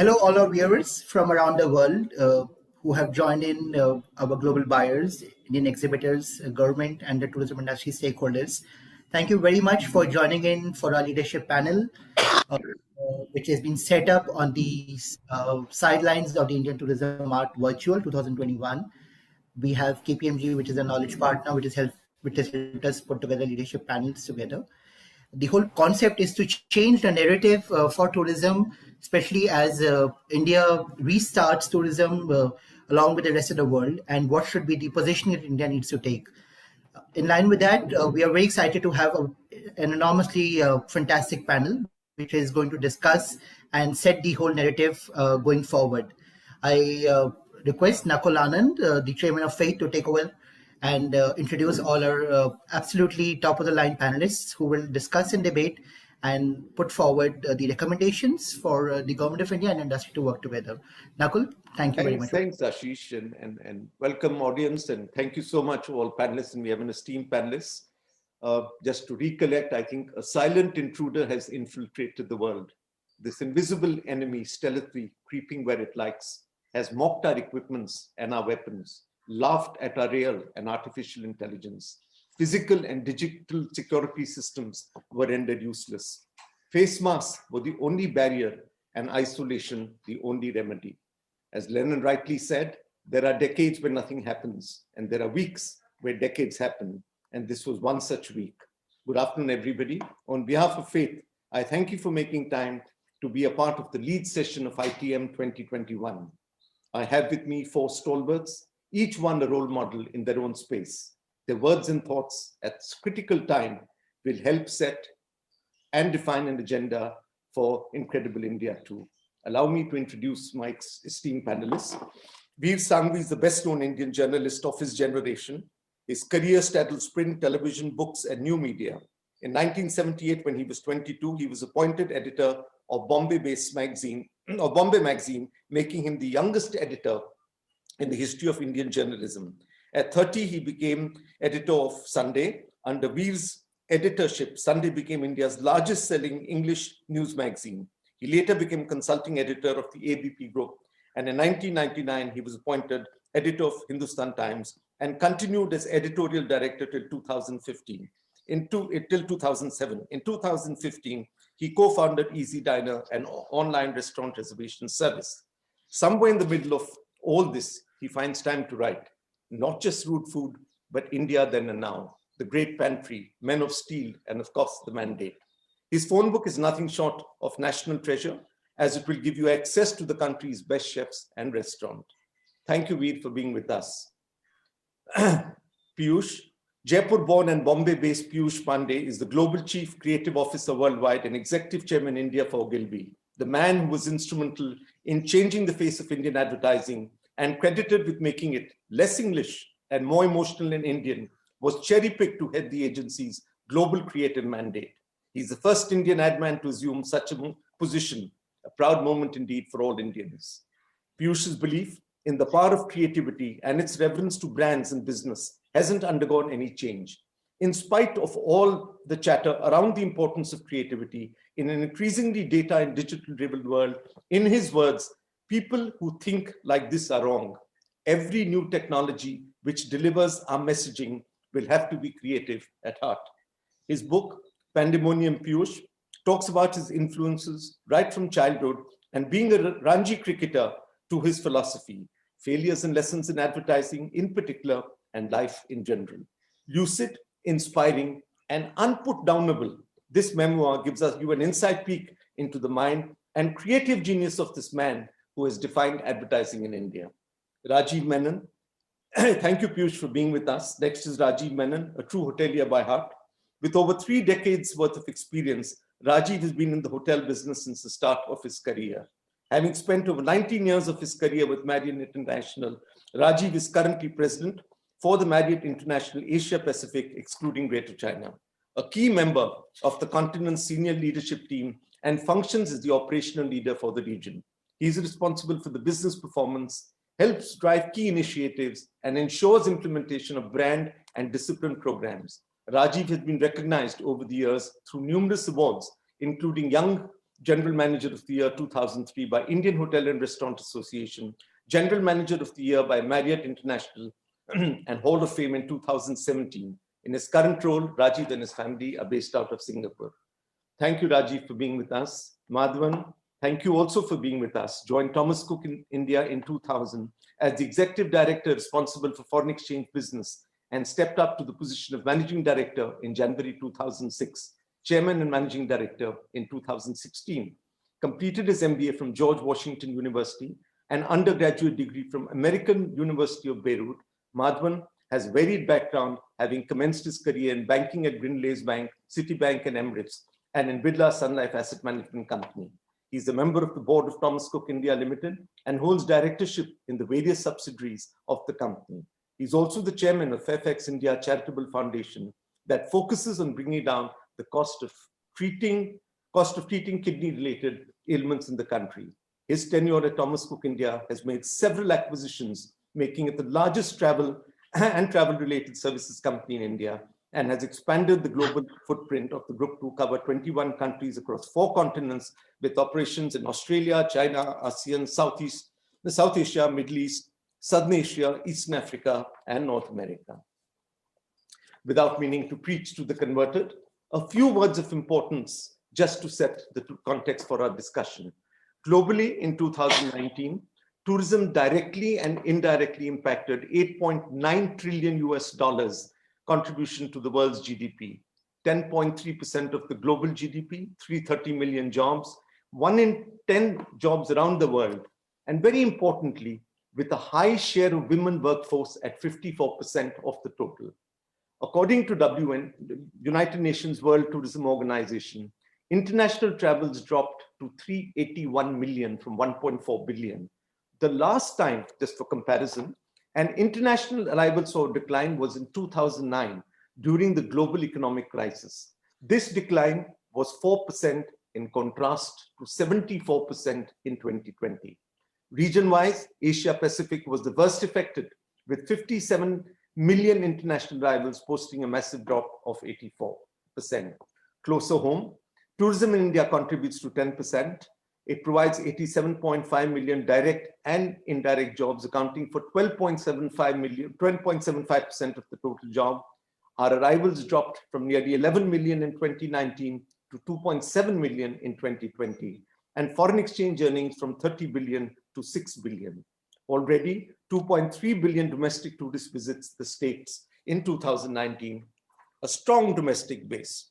Hello, all our viewers from around the world who have joined in our global buyers, Indian exhibitors, government, and the tourism industry stakeholders. Thank you very much for joining in for our leadership panel, which has been set up on the sidelines of the Indian Tourism Art Virtual 2021. We have KPMG, which is a knowledge partner, which has helped us put together leadership panels together. The whole concept is to change the narrative for tourism, especially as India restarts tourism along with the rest of the world, and what should be the positioning that India needs to take. In line with that, we are very excited to have an enormously fantastic panel, which is going to discuss and set the whole narrative going forward. I request Nakul Anand, the chairman of FATE, to take over and introduce all our absolutely top of the line panelists who will discuss and debate and put forward the recommendations for the government of India and industry to work together. Nakul, thank you very much. Thanks, Ashish, and welcome audience, and thank you so much to all panelists, and we have an esteemed panelists. Just to recollect, I think a silent intruder has infiltrated the world. This invisible enemy, stealthily creeping where it likes, has mocked our equipments and our weapons, laughed at our real and artificial intelligence. Physical and digital security systems were rendered useless. Face masks were the only barrier and isolation the only remedy. As Lenin rightly said, there are decades where nothing happens, and there are weeks where decades happen, and this was one such week. Good afternoon, everybody. On behalf of FATE, I thank you for making time to be a part of the lead session of ITM 2021. I have with me 4 stalwarts, each one a role model in their own space. Their words and thoughts at critical time will help set and define an agenda for Incredible India too. Allow me to introduce my esteemed panelists. Veer Sanghvi is the best known Indian journalist of his generation. His career straddles print, television, books, and new media. In 1978, when he was 22, he was appointed editor of Bombay Magazine, making him the youngest editor in the history of Indian journalism. At 30, he became editor of Sunday. Under Veer's editorship, Sunday became India's largest selling English news magazine. He later became consulting editor of the ABP Group. And in 1999, he was appointed editor of Hindustan Times and continued as editorial director till 2015. Till 2007. In 2015, he co-founded Easy Diner, an online restaurant reservation service. Somewhere in the middle of all this, he finds time to write, not just Root Food, but India Then and Now, The Great Pantry, Men of Steel, and of course, The Mandate. His phone book is nothing short of national treasure, as it will give you access to the country's best chefs and restaurants. Thank you, Veer, for being with us. Piyush, Jaipur-born and Bombay-based Piyush Pandey is the Global Chief Creative Officer worldwide and Executive Chairman India for Ogilvy, the man who was instrumental in changing the face of Indian advertising and credited with making it less English and more emotional and Indian, was cherry-picked to head the agency's global creative mandate. He's the first Indian ad man to assume such a position, a proud moment indeed for all Indians. Piyush's belief in the power of creativity and its reverence to brands and business hasn't undergone any change. In spite of all the chatter around the importance of creativity in an increasingly data and digital-driven world, in his words, people who think like this are wrong. Every new technology which delivers our messaging will have to be creative at heart. His book, Pandemonium Piyush, talks about his influences right from childhood and being a Ranji cricketer to his philosophy, failures and lessons in advertising in particular, and life in general. Lucid, inspiring, and unputdownable, this memoir gives you an inside peek into the mind and creative genius of this man who has defined advertising in India. Rajiv Menon. Thank you, Piyush, for being with us. Next is Rajiv Menon, a true hotelier by heart. With over 3 decades worth of experience, Rajiv has been in the hotel business since the start of his career. Having spent over 19 years of his career with Marriott International, Rajiv is currently president for the Marriott International Asia Pacific, excluding Greater China, a key member of the continent's senior leadership team and functions as the operational leader for the region. He is responsible for the business performance, helps drive key initiatives, and ensures implementation of brand and discipline programs. Rajiv has been recognized over the years through numerous awards, including Young General Manager of the Year 2003 by Indian Hotel and Restaurant Association, General Manager of the Year by Marriott International, and Hall of Fame in 2017. In his current role, Rajiv and his family are based out of Singapore. Thank you, Rajiv, for being with us. Madhavan, thank you also for being with us. Joined Thomas Cook in India in 2000 as the Executive Director responsible for foreign exchange business and stepped up to the position of Managing Director in January 2006, Chairman and Managing Director in 2016. Completed his MBA from George Washington University and undergraduate degree from American University of Beirut. Madhavan has varied background, having commenced his career in banking at Grindlays Bank, Citibank and Emirates, and in Birla Sun Life Asset Management Company. He's a member of the board of Thomas Cook India Limited and holds directorship in the various subsidiaries of the company. He's also the chairman of Fairfax India Charitable Foundation that focuses on bringing down the cost of treating kidney-related ailments in the country. His tenure at Thomas Cook India has made several acquisitions, making it the largest travel and travel-related services company in India, and has expanded the global footprint of the group to cover 21 countries across 4 continents, with operations in Australia, China, ASEAN, South Asia, Middle East, Southern Asia, Eastern Africa, and North America. Without meaning to preach to the converted, a few words of importance just to set the context for our discussion. Globally, in 2019, tourism directly and indirectly impacted $8.9 trillion US contribution to the world's GDP, 10.3% of the global GDP, 330 million jobs, 1 in 10 jobs around the world, and very importantly, with a high share of women workforce at 54% of the total. According to United Nations World Tourism Organization, international travels dropped to 381 million from 1.4 billion. The last time, just for comparison, an international arrival saw a decline was in 2009 during the global economic crisis. This decline was 4% in contrast to 74% in 2020. Region-wise, Asia Pacific was the worst affected, with 57 million international arrivals posting a massive drop of 84%. Closer home, tourism in India contributes to 10%. It provides 87.5 million direct and indirect jobs, accounting for 12.75% of the total job. Our arrivals dropped from nearly 11 million in 2019 to 2.7 million in 2020, and foreign exchange earnings from 30 billion to 6 billion. Already, 2.3 billion domestic tourist visits the States in 2019, a strong domestic base.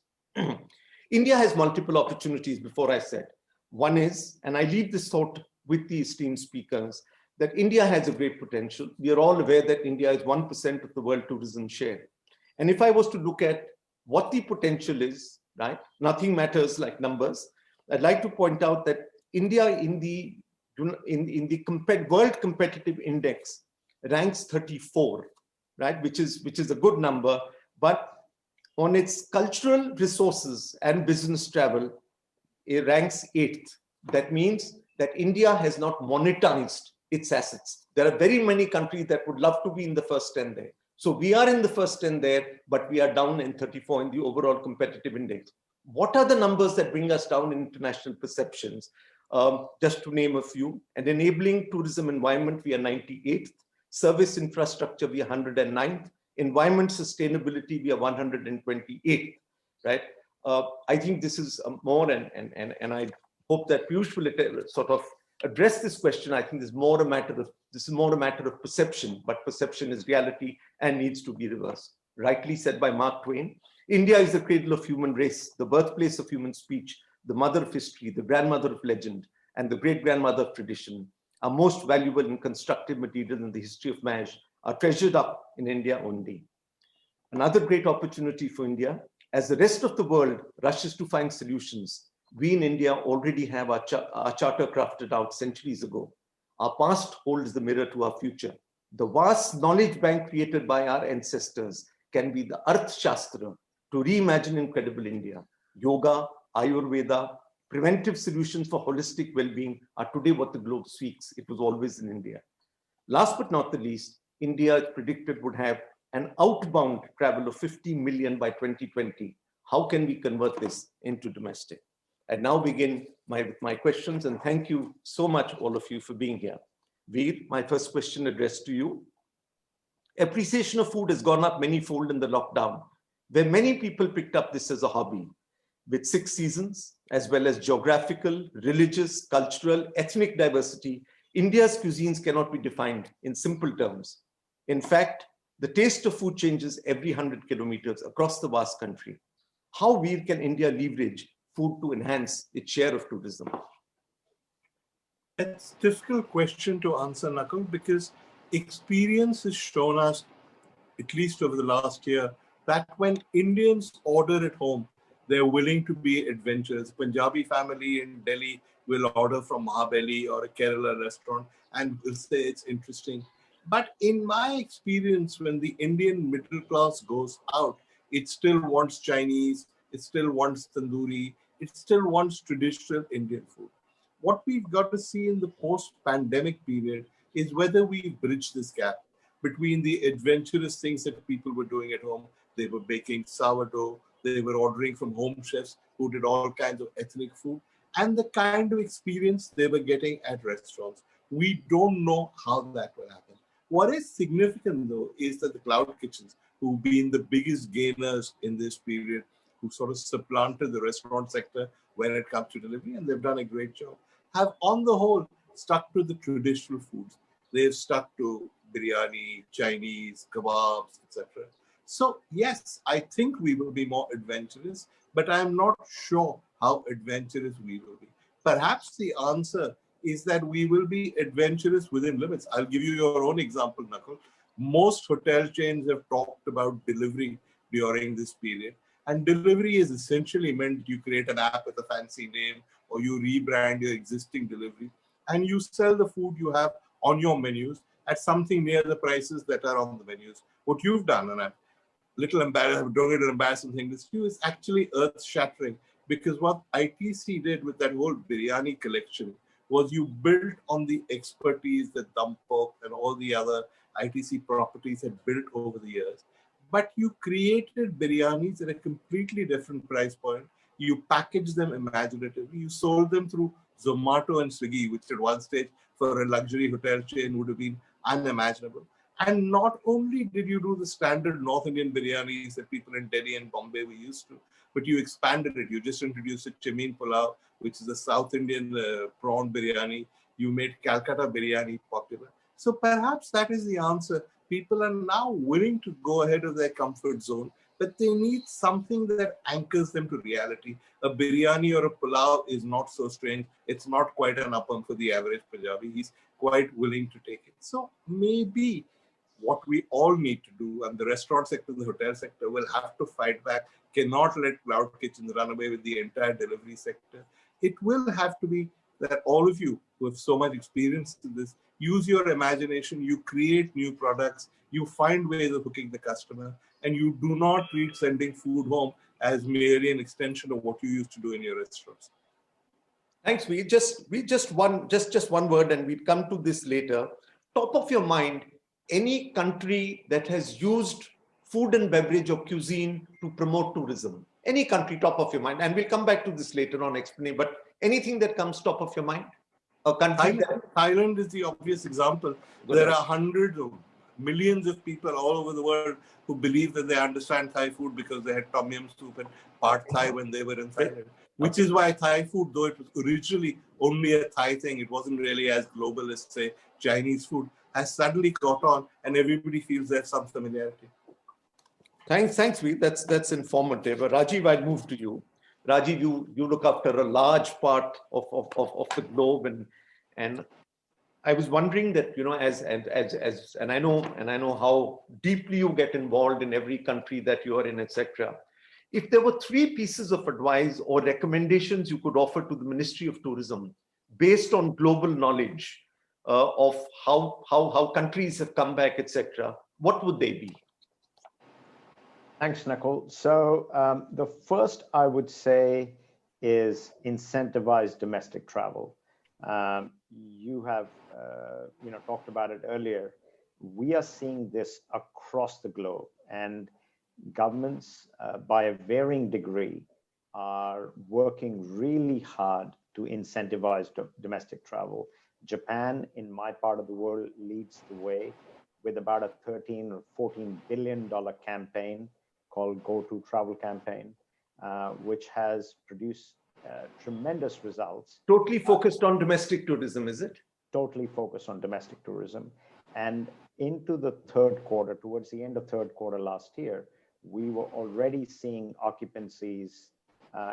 India has multiple opportunities, before I said. One is, and I leave this thought with the esteemed speakers, that India has a great potential. We are all aware that India is 1% of the world tourism share. And if I was to look at what the potential is, right, nothing matters like numbers. I'd like to point out that India in the World Competitive Index ranks 34, right, which is a good number, but on its cultural resources and business travel, it ranks 8th. That means that India has not monetized its assets. There are very many countries that would love to be in the first 10 there. So we are in the first 10 there, but we are down in 34 in the overall competitive index. What are the numbers that bring us down in international perceptions? Just to name a few: an enabling tourism environment, we are 98th. Service infrastructure, we are 109th. Environment sustainability, we are 128th, right? I think this is more, and I hope that Piyush will sort of address this question. I think this is more a matter of perception, but perception is reality and needs to be reversed. Rightly said by Mark Twain, India is the cradle of human race, the birthplace of human speech, the mother of history, the grandmother of legend, and the great-grandmother of tradition. Our most valuable and constructive material in the history of man are treasured up in India only. Another great opportunity for India, as the rest of the world rushes to find solutions, we in India already have our charter crafted out centuries ago. Our past holds the mirror to our future. The vast knowledge bank created by our ancestors can be the Arth Shastra to reimagine incredible India. Yoga, Ayurveda, preventive solutions for holistic well-being are today what the globe speaks. It was always in India. Last but not the least, India is predicted would have an outbound travel of 50 million by 2020. How can we convert this into domestic? I now begin with my questions, and thank you so much, all of you, for being here. Veer, my first question addressed to you. Appreciation of food has gone up many-fold in the lockdown, where many people picked up this as a hobby. With 6 seasons, as well as geographical, religious, cultural, ethnic diversity, India's cuisines cannot be defined in simple terms. In fact, the taste of food changes every 100 kilometers across the vast country. How can India leverage food to enhance its share of tourism? It's a difficult question to answer, Nakul, because experience has shown us, at least over the last year, that when Indians order at home, they're willing to be adventurous. Punjabi family in Delhi will order from Mahabali or a Kerala restaurant and will say it's interesting. But in my experience, when the Indian middle class goes out, it still wants Chinese, it still wants tandoori, it still wants traditional Indian food. What we've got to see in the post-pandemic period is whether we bridge this gap between the adventurous things that people were doing at home. They were baking sourdough, they were ordering from home chefs who did all kinds of ethnic food, and the kind of experience they were getting at restaurants. We don't know how that will happen. What is significant, though, is that the cloud kitchens, who've been the biggest gainers in this period, who sort of supplanted the restaurant sector when it comes to delivery, and they've done a great job, have on the whole stuck to the traditional foods. They've stuck to biryani, Chinese, kebabs, etc. So yes, I think we will be more adventurous, but I'm not sure how adventurous we will be. Perhaps the answer is that we will be adventurous within limits. I'll give you your own example, Nakul. Most hotel chains have talked about delivery during this period. And delivery is essentially meant you create an app with a fancy name or you rebrand your existing delivery and you sell the food you have on your menus at something near the prices that are on the menus. What you've done, and I'm little embarrassed, don't get an embarrassing thing, this view is actually earth-shattering because what ITC did with that whole biryani collection was you built on the expertise that Dampok and all the other ITC properties had built over the years. But you created biryanis at a completely different price point. You packaged them imaginatively. You sold them through Zomato and Swiggy, which at one stage for a luxury hotel chain would have been unimaginable. And not only did you do the standard North Indian biryanis that people in Delhi and Bombay were used to, but you expanded it. You just introduced a Chamin Pulao, which is a South Indian prawn biryani. You made Calcutta biryani popular. So perhaps that is the answer. People are now willing to go ahead of their comfort zone, but they need something that anchors them to reality. A biryani or a pulao is not so strange. It's not quite an appam for the average Punjabi. He's quite willing to take it. So maybe what we all need to do, and the restaurant sector, the hotel sector will have to fight back, cannot let cloud kitchens run away with the entire delivery sector. It will have to be that all of you who have so much experience in this, use your imagination, you create new products, you find ways of hooking the customer, and you do not treat sending food home as merely an extension of what you used to do in your restaurants. Thanks. Just one word, and we'd come to this later. Top of your mind, any country that has used food and beverage or cuisine to promote tourism? Any country top of your mind? And we'll come back to this later on explaining, but anything that comes top of your mind? A country Thailand is the obvious example. There are hundreds of millions of people all over the world who believe that they understand Thai food because they had tom yum soup and pad Thai when they were in Thailand. Which is why Thai food, though it was originally only a Thai thing, it wasn't really as global as, say, Chinese food, has suddenly caught on and everybody feels there's some familiarity. Thanks, Veer. That's informative. Rajiv, I'll move to you. Rajiv, you look after a large part of the globe, and I was wondering that, you know, and I know how deeply you get involved in every country that you are in, etc. If there were 3 pieces of advice or recommendations you could offer to the Ministry of Tourism based on global knowledge of how countries have come back, etc., what would they be? Thanks, Nakul. So the first I would say is incentivize domestic travel. You have talked about it earlier. We are seeing this across the globe, and governments, by a varying degree, are working really hard to incentivize domestic travel. Japan, in my part of the world, leads the way with about a 13 or $14 billion campaign called Go To Travel campaign, which has produced tremendous results. Totally focused on domestic tourism, is it? Totally focused on domestic tourism. And into the third quarter, towards the end of third quarter last year, we were already seeing occupancies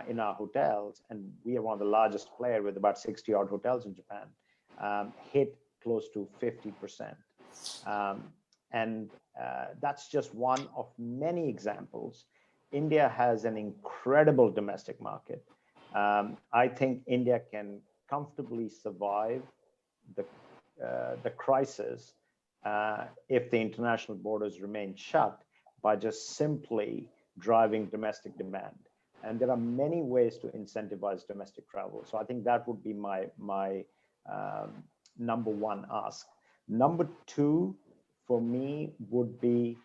in our hotels, and we are one of the largest players with about 60 odd hotels in Japan, hit close to 50%. And that's just one of many examples. India has an incredible domestic market. I think India can comfortably survive the crisis if the international borders remain shut by just simply driving domestic demand. And there are many ways to incentivize domestic travel. So I think that would be my number one ask. Number two, for me, would be,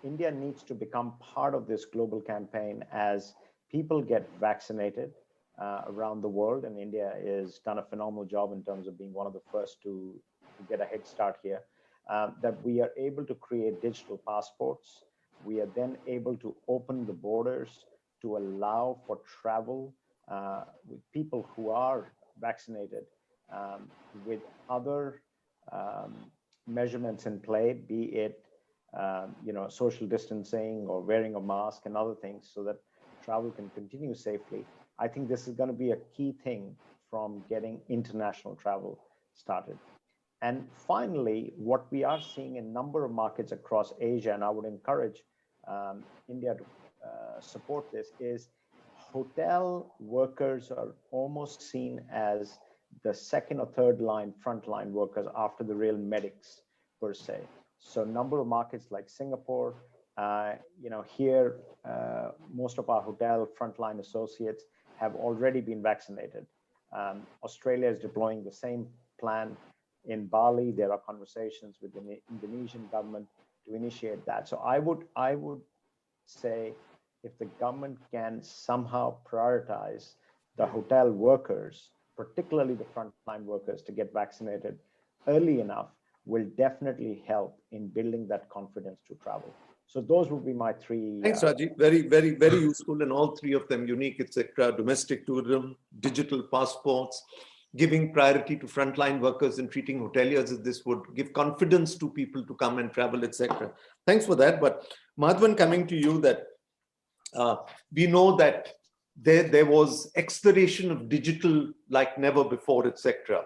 India needs to become part of this global campaign as people get vaccinated around the world. And India has done a phenomenal job in terms of being one of the first to get a head start here, that we are able to create digital passports. We are then able to open the borders to allow for travel with people who are vaccinated, with other measurements in play, be it social distancing or wearing a mask and other things, so that travel can continue safely. I think this is going to be a key thing from getting international travel started. And finally, what we are seeing in a number of markets across Asia, and I would encourage India to support this, is hotel workers are almost seen as the second or third line frontline workers after the real medics per se. So a number of markets like Singapore, here, most of our hotel frontline associates have already been vaccinated. Australia is deploying the same plan. In Bali, there are conversations with the Indonesian government to initiate that. So I would say, if the government can somehow prioritize the hotel workers, particularly the frontline workers, to get vaccinated early enough, will definitely help in building that confidence to travel. So those would be my three. Thanks, Rajiv. Very, very, very useful, and all three of them unique, etc. Domestic tourism, digital passports, giving priority to frontline workers and treating hoteliers as this would give confidence to people to come and travel, etc. Thanks for that. But Madhavan, coming to you, that we know that there was exploration of digital like never before, etc.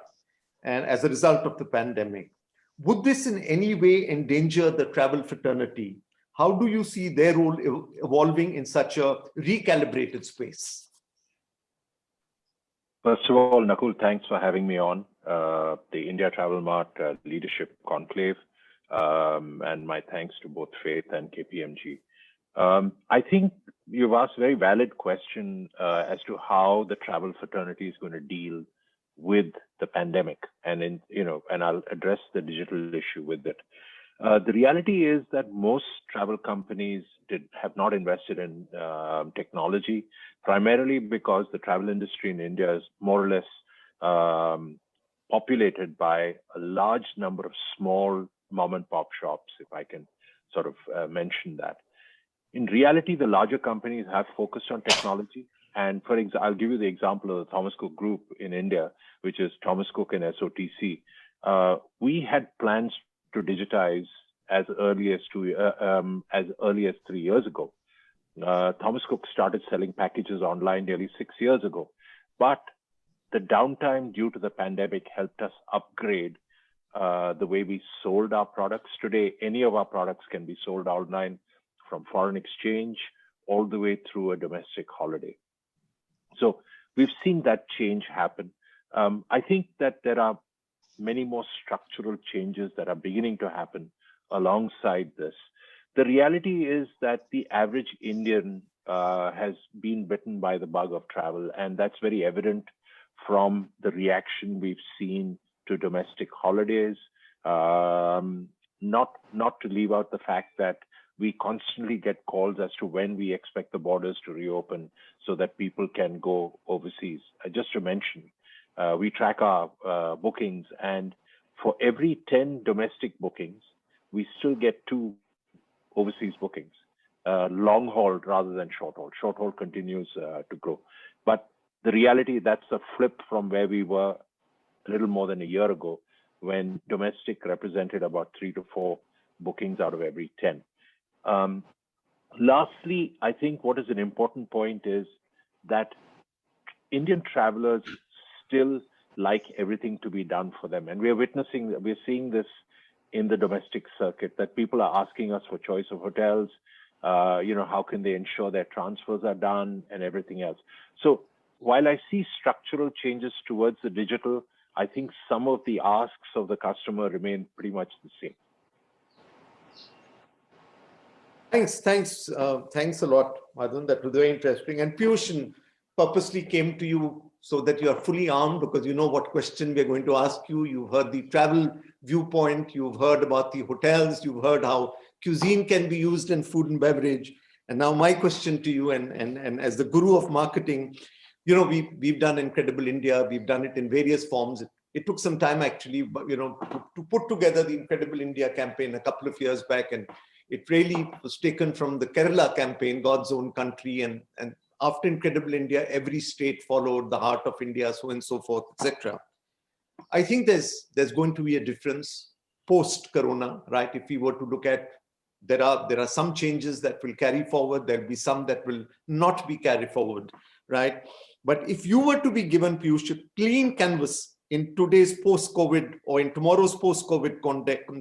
And as a result of the pandemic, would this in any way endanger the travel fraternity? How do you see their role evolving in such a recalibrated space? First of all, Nakul, thanks for having me on the India Travel Mart Leadership Conclave, and my thanks to both Faith and KPMG. I think you've asked a very valid question as to how the travel fraternity is going to deal with the pandemic, and I'll address the digital issue with it. The reality is that most travel companies have not invested in technology, primarily because the travel industry in India is more or less populated by a large number of small mom and pop shops, if I can sort of mention that. In reality, the larger companies have focused on technology. And for example, I'll give you the example of the Thomas Cook Group in India, which is Thomas Cook and SOTC. We had plans to digitize as early as 3 years ago. Thomas Cook started selling packages online nearly 6 years ago, but the downtime due to the pandemic helped us upgrade the way we sold our products. Today, any of our products can be sold online, from foreign exchange all the way through a domestic holiday. So we've seen that change happen. I think that there are many more structural changes that are beginning to happen alongside this. The reality is that the average Indian has been bitten by the bug of travel, and that's very evident from the reaction we've seen to domestic holidays. Not to leave out the fact that we constantly get calls as to when we expect the borders to reopen so that people can go overseas. Just to mention, we track our bookings, and for every 10 domestic bookings, we still get 2 overseas bookings, long haul rather than short haul. Short haul continues to grow. But the reality, that's a flip from where we were a little more than a year ago, when domestic represented about 3 to 4 bookings out of every 10. Lastly, I think what is an important point is that Indian travelers still like everything to be done for them. And we're seeing this in the domestic circuit, that people are asking us for choice of hotels, how can they ensure their transfers are done and everything else. So while I see structural changes towards the digital, I think some of the asks of the customer remain pretty much the same. Thanks a lot, Madhan. That was very interesting. And Piyush purposely came to you so that you are fully armed, because you know what question we're going to ask you. You've heard the travel viewpoint, you've heard about the hotels, you've heard how cuisine can be used in food and beverage. And now my question to you, and as the guru of marketing, we've done Incredible India, we've done it in various forms. It took some time actually, but to put together the Incredible India campaign a couple of years back, and it really was taken from the Kerala campaign, God's Own Country, and after Incredible India, every state followed, the Heart of India, so and so forth, etc. I think there's going to be a difference post-Corona, right? If we were to look at, there are some changes that will carry forward, there'll be some that will not be carried forward, right? But if you were to be given, Piyush, a clean canvas in today's post-COVID or in tomorrow's post-COVID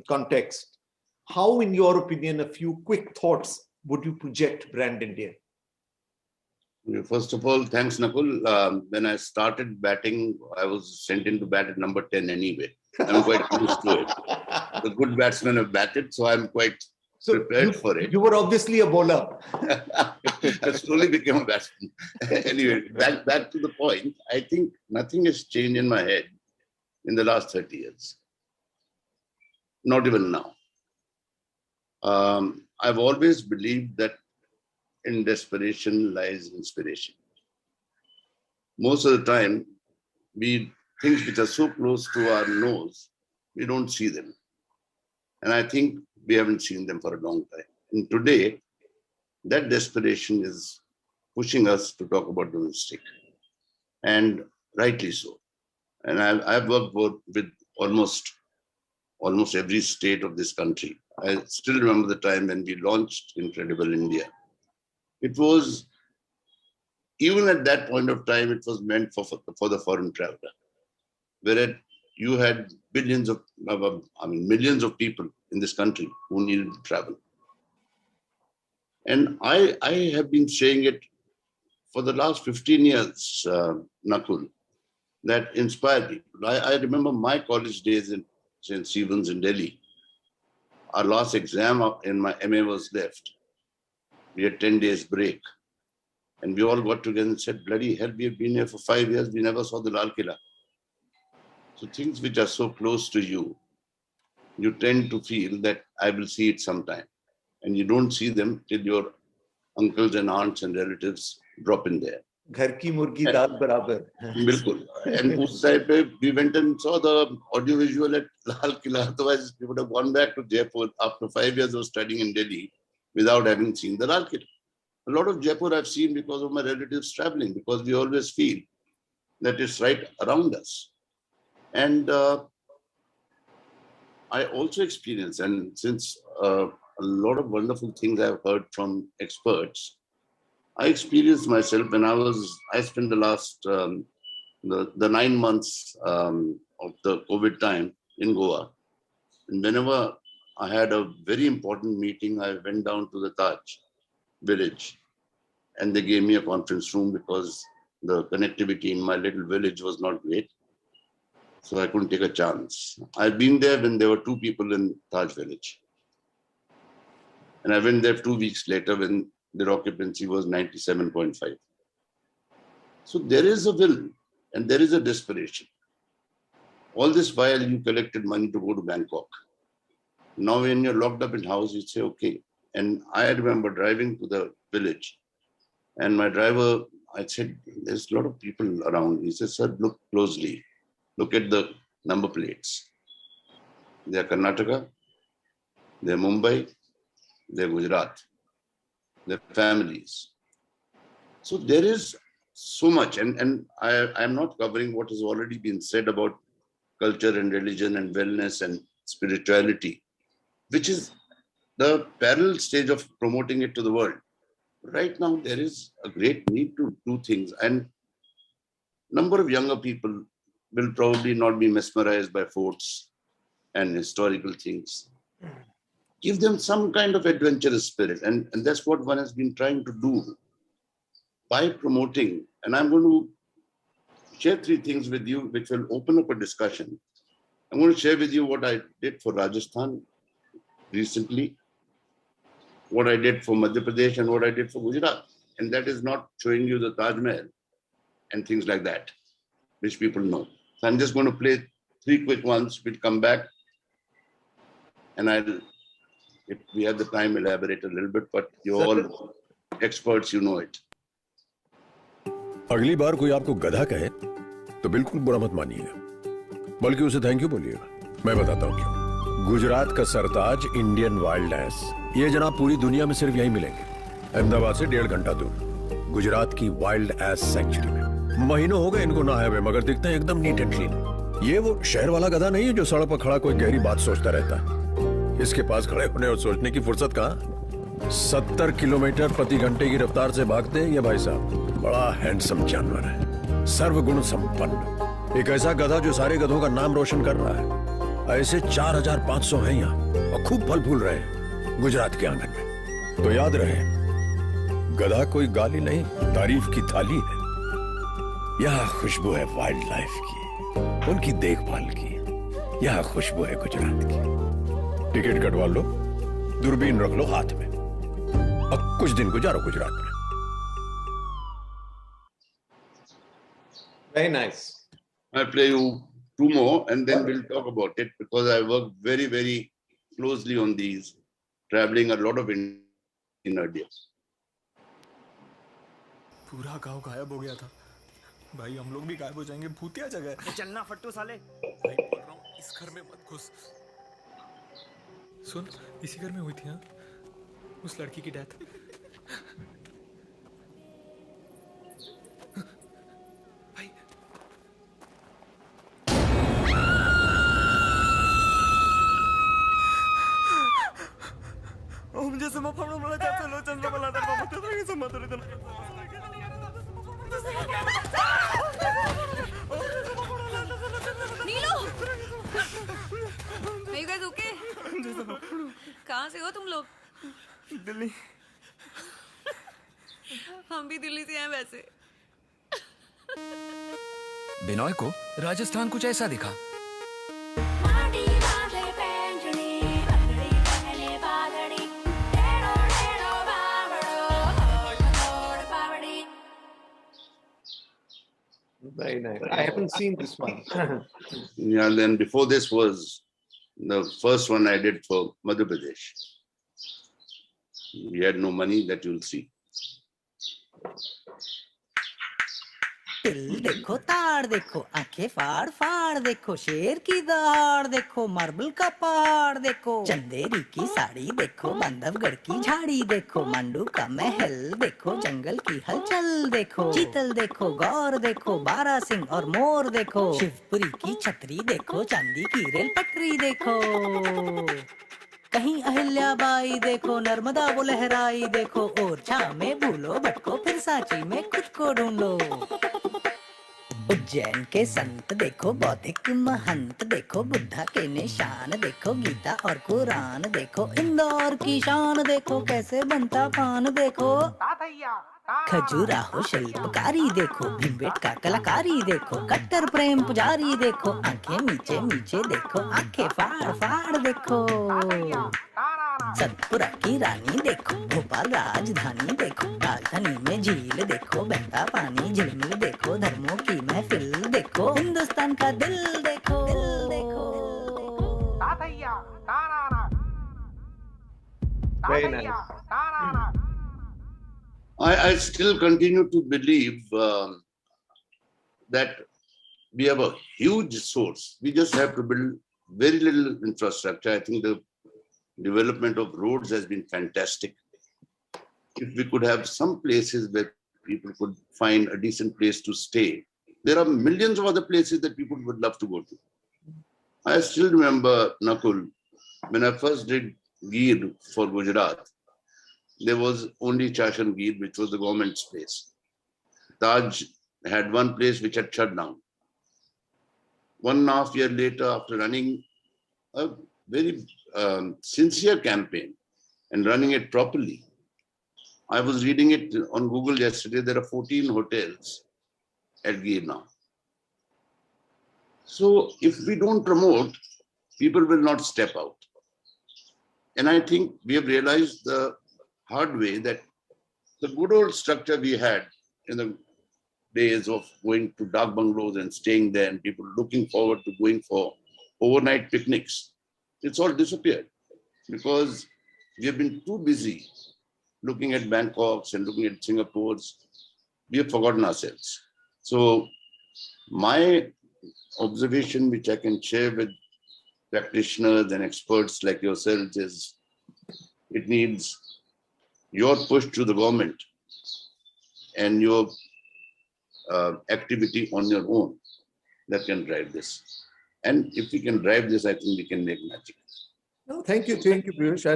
context, how, in your opinion, a few quick thoughts would you project Brand India? First of all, thanks, Nakul. When I started batting, I was sent in to bat at number 10 anyway. I'm quite used to it. The good batsmen have batted, so I'm quite prepared for it. You were obviously a bowler. I slowly became a batsman. Anyway, back to the point. I think nothing has changed in my head in the last 30 years. Not even now. I've always believed that in desperation lies inspiration. Most of the time, things which are so close to our nose, we don't see them. And I think we haven't seen them for a long time. And today, that desperation is pushing us to talk about domestic. And rightly so. And I've worked with almost every state of this country. I still remember the time when we launched Incredible India. It was, even at that point of time, it was meant for the foreign traveler, whereas you had millions of people in this country who needed to travel. And I have been saying it for the last 15 years, Nakul, that inspire people. I remember my college days in St. Stephen's in Delhi. Our last exam in my MA was left. We had 10 days break. And we all got together and said, bloody hell, we have been here for 5 years. We never saw the Lal Killa. So things which are so close to you, you tend to feel that I will see it sometime. And you don't see them till your uncles and aunts and relatives drop in there. Ghar ki murgi dal barabar. Bilkul. And us side pe, we went and saw the audiovisual at Lal Killa. Otherwise, we would have gone back to Jaipur after 5 years of studying in Delhi without having seen the Lal Killa. A lot of Jaipur I've seen because of my relatives traveling, because we always feel that it's right around us. And I also experience, and since a lot of wonderful things I've heard from experts, I experienced myself when I spent the last, the 9 months of the COVID time in Goa. And whenever I had a very important meeting, I went down to the Taj village and they gave me a conference room because the connectivity in my little village was not great. So I couldn't take a chance. I've been there when there were 2 people in Taj village. And I went there 2 weeks later when their occupancy was 97.5. So there is a will and there is a desperation. All this while you collected money to go to Bangkok. Now when you're locked up in house, you say, okay, And I remember driving to the village, and my driver, I said, there's a lot of people around. He said, sir, look closely. Look at the number plates. They're Karnataka, they're Mumbai, they're Gujarat, they're families. So there is so much, and I'm not covering what has already been said about culture and religion and wellness and spirituality, which is the parallel stage of promoting it to the world. Right now, there is a great need to do things, and number of younger people will probably not be mesmerized by forts and historical things. Give them some kind of adventurous spirit, and that's what one has been trying to do by promoting. And I'm going to share 3 things with you which will open up a discussion. I'm going to share with you what I did for Rajasthan recently, what I did for Madhya Pradesh, and what I did for Gujarat. And that is not showing you the Taj Mahal and things like that, which people know. So I'm just going to play 3 quick ones. We'll come back, and I'll, if we have the time, elaborate a little bit, but you're all experts, you know it. अगली बार कोई आपको गधा कहे तो बिल्कुल बुरा मत मानिएगा, बल्कि उसे थैंक यू बोलिएगा। मैं बताता हूँ क्यों। गुजरात का सरताज इंडियन वाइल्ड एस, ये जनाब पूरी दुनिया में सिर्फ यहीं मिलेंगे, अहमदाबाद से 1.5 घंटा दूर, गुजरात की वाइल्ड एस सेंचुरी में। महीनों हो गए इनको नहाए हुए, मगर दिखते हैं एकदम नीट एंड क्लीन। ये वो शहर वाला गधा नहीं है जो सड़क पर खड़ा कोई गहरी बात सोचता रहता है। इसके पास खड़े होने और सोचने की फुर्सत कहाँ। 70 किलोमीटर प्रति घंटे की रफ्तार से भागते हैं ये भाई साहब। बड़ा हैंडसम जानवर है, सर्वगुण संपन्न, एक ऐसा गधा जो सारे गधों का नाम रोशन कर रहा है। ऐसे 4500 हैं यहाँ और खूब फल फूल रहे हैं गुजरात के आंगन में। तो याद रहे, गधा कोई गाली नहीं, तारीफ की थाली है। यहाँ खुशबू है वाइल्ड लाइफ की, उनकी देखभाल की। यहाँ खुशबू है गुजरात की। टिकट कटवा लो, दूरबीन रख लो हाथ में, अब कुछ दिन गुजारो गुजरात में। Very nice. I'll play you 2 more, and then we'll talk about it, because I work very, very closely on these, traveling a lot of in India. पूरा गांव गायब हो गया था भाई, हम लोग भी गायब हो जाएंगे। भूतिया जगह है। चलना फट्टू साले। भाई बोल रहा हूँ, इस घर में मत घुस। सुन, इसी घर में हुई थी हाँ उस लड़की की डेथ। भाई ओम जैसे मैं फड़ो मला जाते लो चंद्र मला दर बाबू तो ये सब मत रे तो नीलू, are you guys okay? कहाँ से हो तुम लोग? दिल्ली। हम भी दिल्ली से हैं वैसे। बिनोय को राजस्थान कुछ ऐसा दिखा। Very nice. I haven't seen this one. Yeah, then before this was the first one I did for Madhya Pradesh. We had no money, that you'll see. तिल देखो, ताड़ देखो, आंखें फाड़ फाड़ देखो, शेर की दहाड़ देखो, मार्बल का पहाड़ देखो, चंदेरी की साड़ी देखो, बांधवगढ़ की झाड़ी देखो, मांडू का महल देखो, जंगल की हलचल देखो, चीतल देखो, गौर देखो, बारह सिंह और मोर देखो, शिवपुरी की छतरी देखो, चांदी की रेल पटरी देखो, कहीं अहिल्याबाई देखो, नर्मदा वो लहराई देखो, ओरछा में भूलो भटको, फिर सांची में खुद को ढूंढो। उज्जैन के संत देखो, बौद्धिक महंत देखो, बुद्धा के निशान देखो, गीता और कुरान देखो, इंदौर की शान देखो, कैसे बनता पान देखो, खजुराहो शिल्पकारी देखो, भीमबेटका कलाकारी देखो, कट्टर प्रेम पुजारी देखो, आंखें नीचे नीचे देखो, आंखें फाड़ फाड़ देखो, सतपुरा की रानी देखो, भोपाल राजधानी देखो, राजधानी में झील देखो, बहता पानी झिलमिल देखो, धर्मों की महफिल देखो, हिंदुस्तान का दिल देखो, दिल देखो। Very nice. I still continue to believe that we have a huge source. We just have to build very little infrastructure. I think the development of roads has been fantastic. If we could have some places where people could find a decent place to stay, there are millions of other places that people would love to go to. I still remember, Nakul, when I first did Gir for Gujarat, there was only Chashan Gir, which was the government's place. Taj had one place which had shut down. 1.5 years later, after running a very sincere campaign and running it properly, I was reading it on Google yesterday. There are 14 hotels at Gir now. So if we don't promote, people will not step out. And I think we have realized the hard way that the good old structure we had in the days of going to dark bungalows and staying there and people looking forward to going for overnight picnics, it's all disappeared because we have been too busy looking at Bangkoks and looking at Singapore's. We have forgotten ourselves. So my observation, which I can share with practitioners and experts like yourselves, is it needs your push to the government and your activity on your own that can drive this. And if we can drive this, I think we can make magic. No, thank you, Piyush.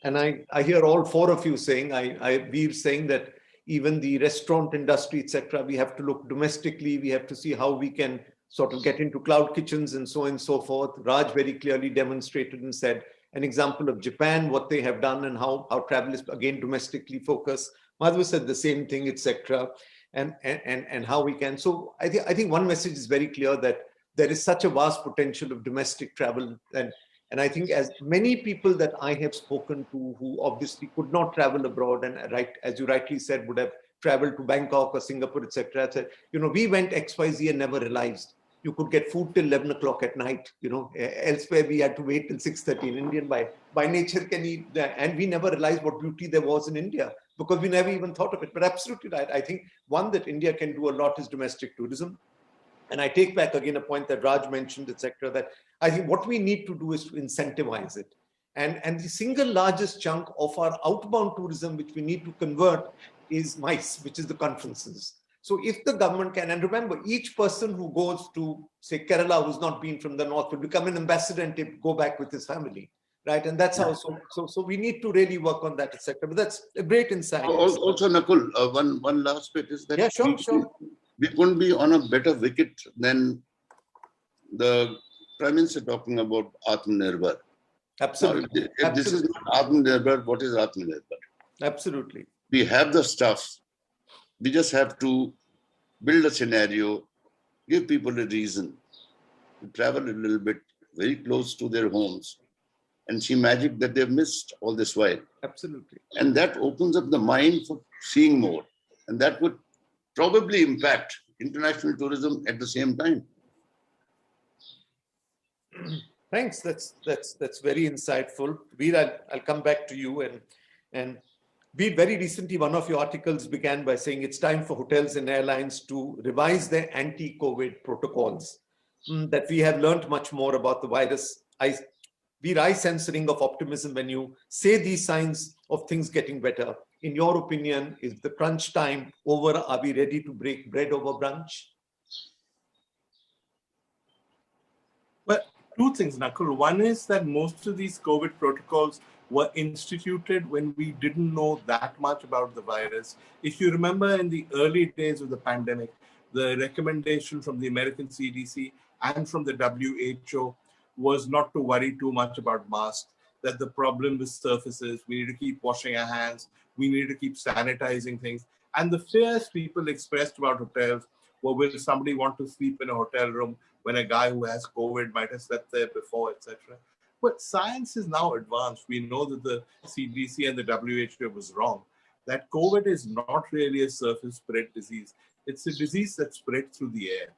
And I hear all four of you saying, we're saying that even the restaurant industry, etc., we have to look domestically. We have to see how we can sort of get into cloud kitchens and so on and so forth. Raj very clearly demonstrated and said an example of Japan, what they have done and how travel is again domestically focused. Madhu said the same thing, etc. And how we can. So I think one message is very clear that there is such a vast potential of domestic travel. And I think as many people that I have spoken to who obviously could not travel abroad and as you rightly said, would have traveled to Bangkok or Singapore, etc., said, we went XYZ and never realized you could get food till 11 o'clock at night. Elsewhere we had to wait till 6:30. In Indian by nature can eat, and we never realized what beauty there was in India because we never even thought of it. But absolutely right. I think one that India can do a lot is domestic tourism. And I take back again a point that Raj mentioned, etc., that I think what we need to do is to incentivize it. And the single largest chunk of our outbound tourism, which we need to convert, is MICE, which is the conferences. So if the government can, and remember, each person who goes to, say, Kerala, who's not been from the north, will become an ambassador and go back with his family, right? And that's how, so we need to really work on that, etc. But that's a great insight. Also, Nakul, one last bit is that sure. We couldn't be on a better wicket than the Prime Minister talking about Atmanirbhar. Absolutely. Now, if this is not Atmanirbhar, what is Atmanirbhar? Absolutely. We have the stuff. We just have to build a scenario, give people a reason to travel a little bit very close to their homes and see magic that they've missed all this while. Absolutely. And that opens up the mind for seeing more. And that would probably impact international tourism at the same time. Thanks. That's very insightful. Veer, I'll come back to you. And Veer, very recently, one of your articles began by saying it's time for hotels and airlines to revise their anti-COVID protocols. That we have learned much more about the virus. Veer, I sense a ring of optimism when you say these signs of things getting better. In your opinion, is the crunch time over? Are we ready to break bread over brunch? Well, two things, Nakul. One is that most of these COVID protocols were instituted when we didn't know that much about the virus. If you remember in the early days of the pandemic, the recommendation from the American CDC and from the WHO was not to worry too much about masks, that the problem with surfaces, we need to keep washing our hands, we need to keep sanitizing things. And the fears people expressed about hotels were, will somebody want to sleep in a hotel room when a guy who has COVID might have slept there before, etc. But science is now advanced. We know that the CDC and the WHO was wrong, that COVID is not really a surface spread disease. It's a disease that spread through the air.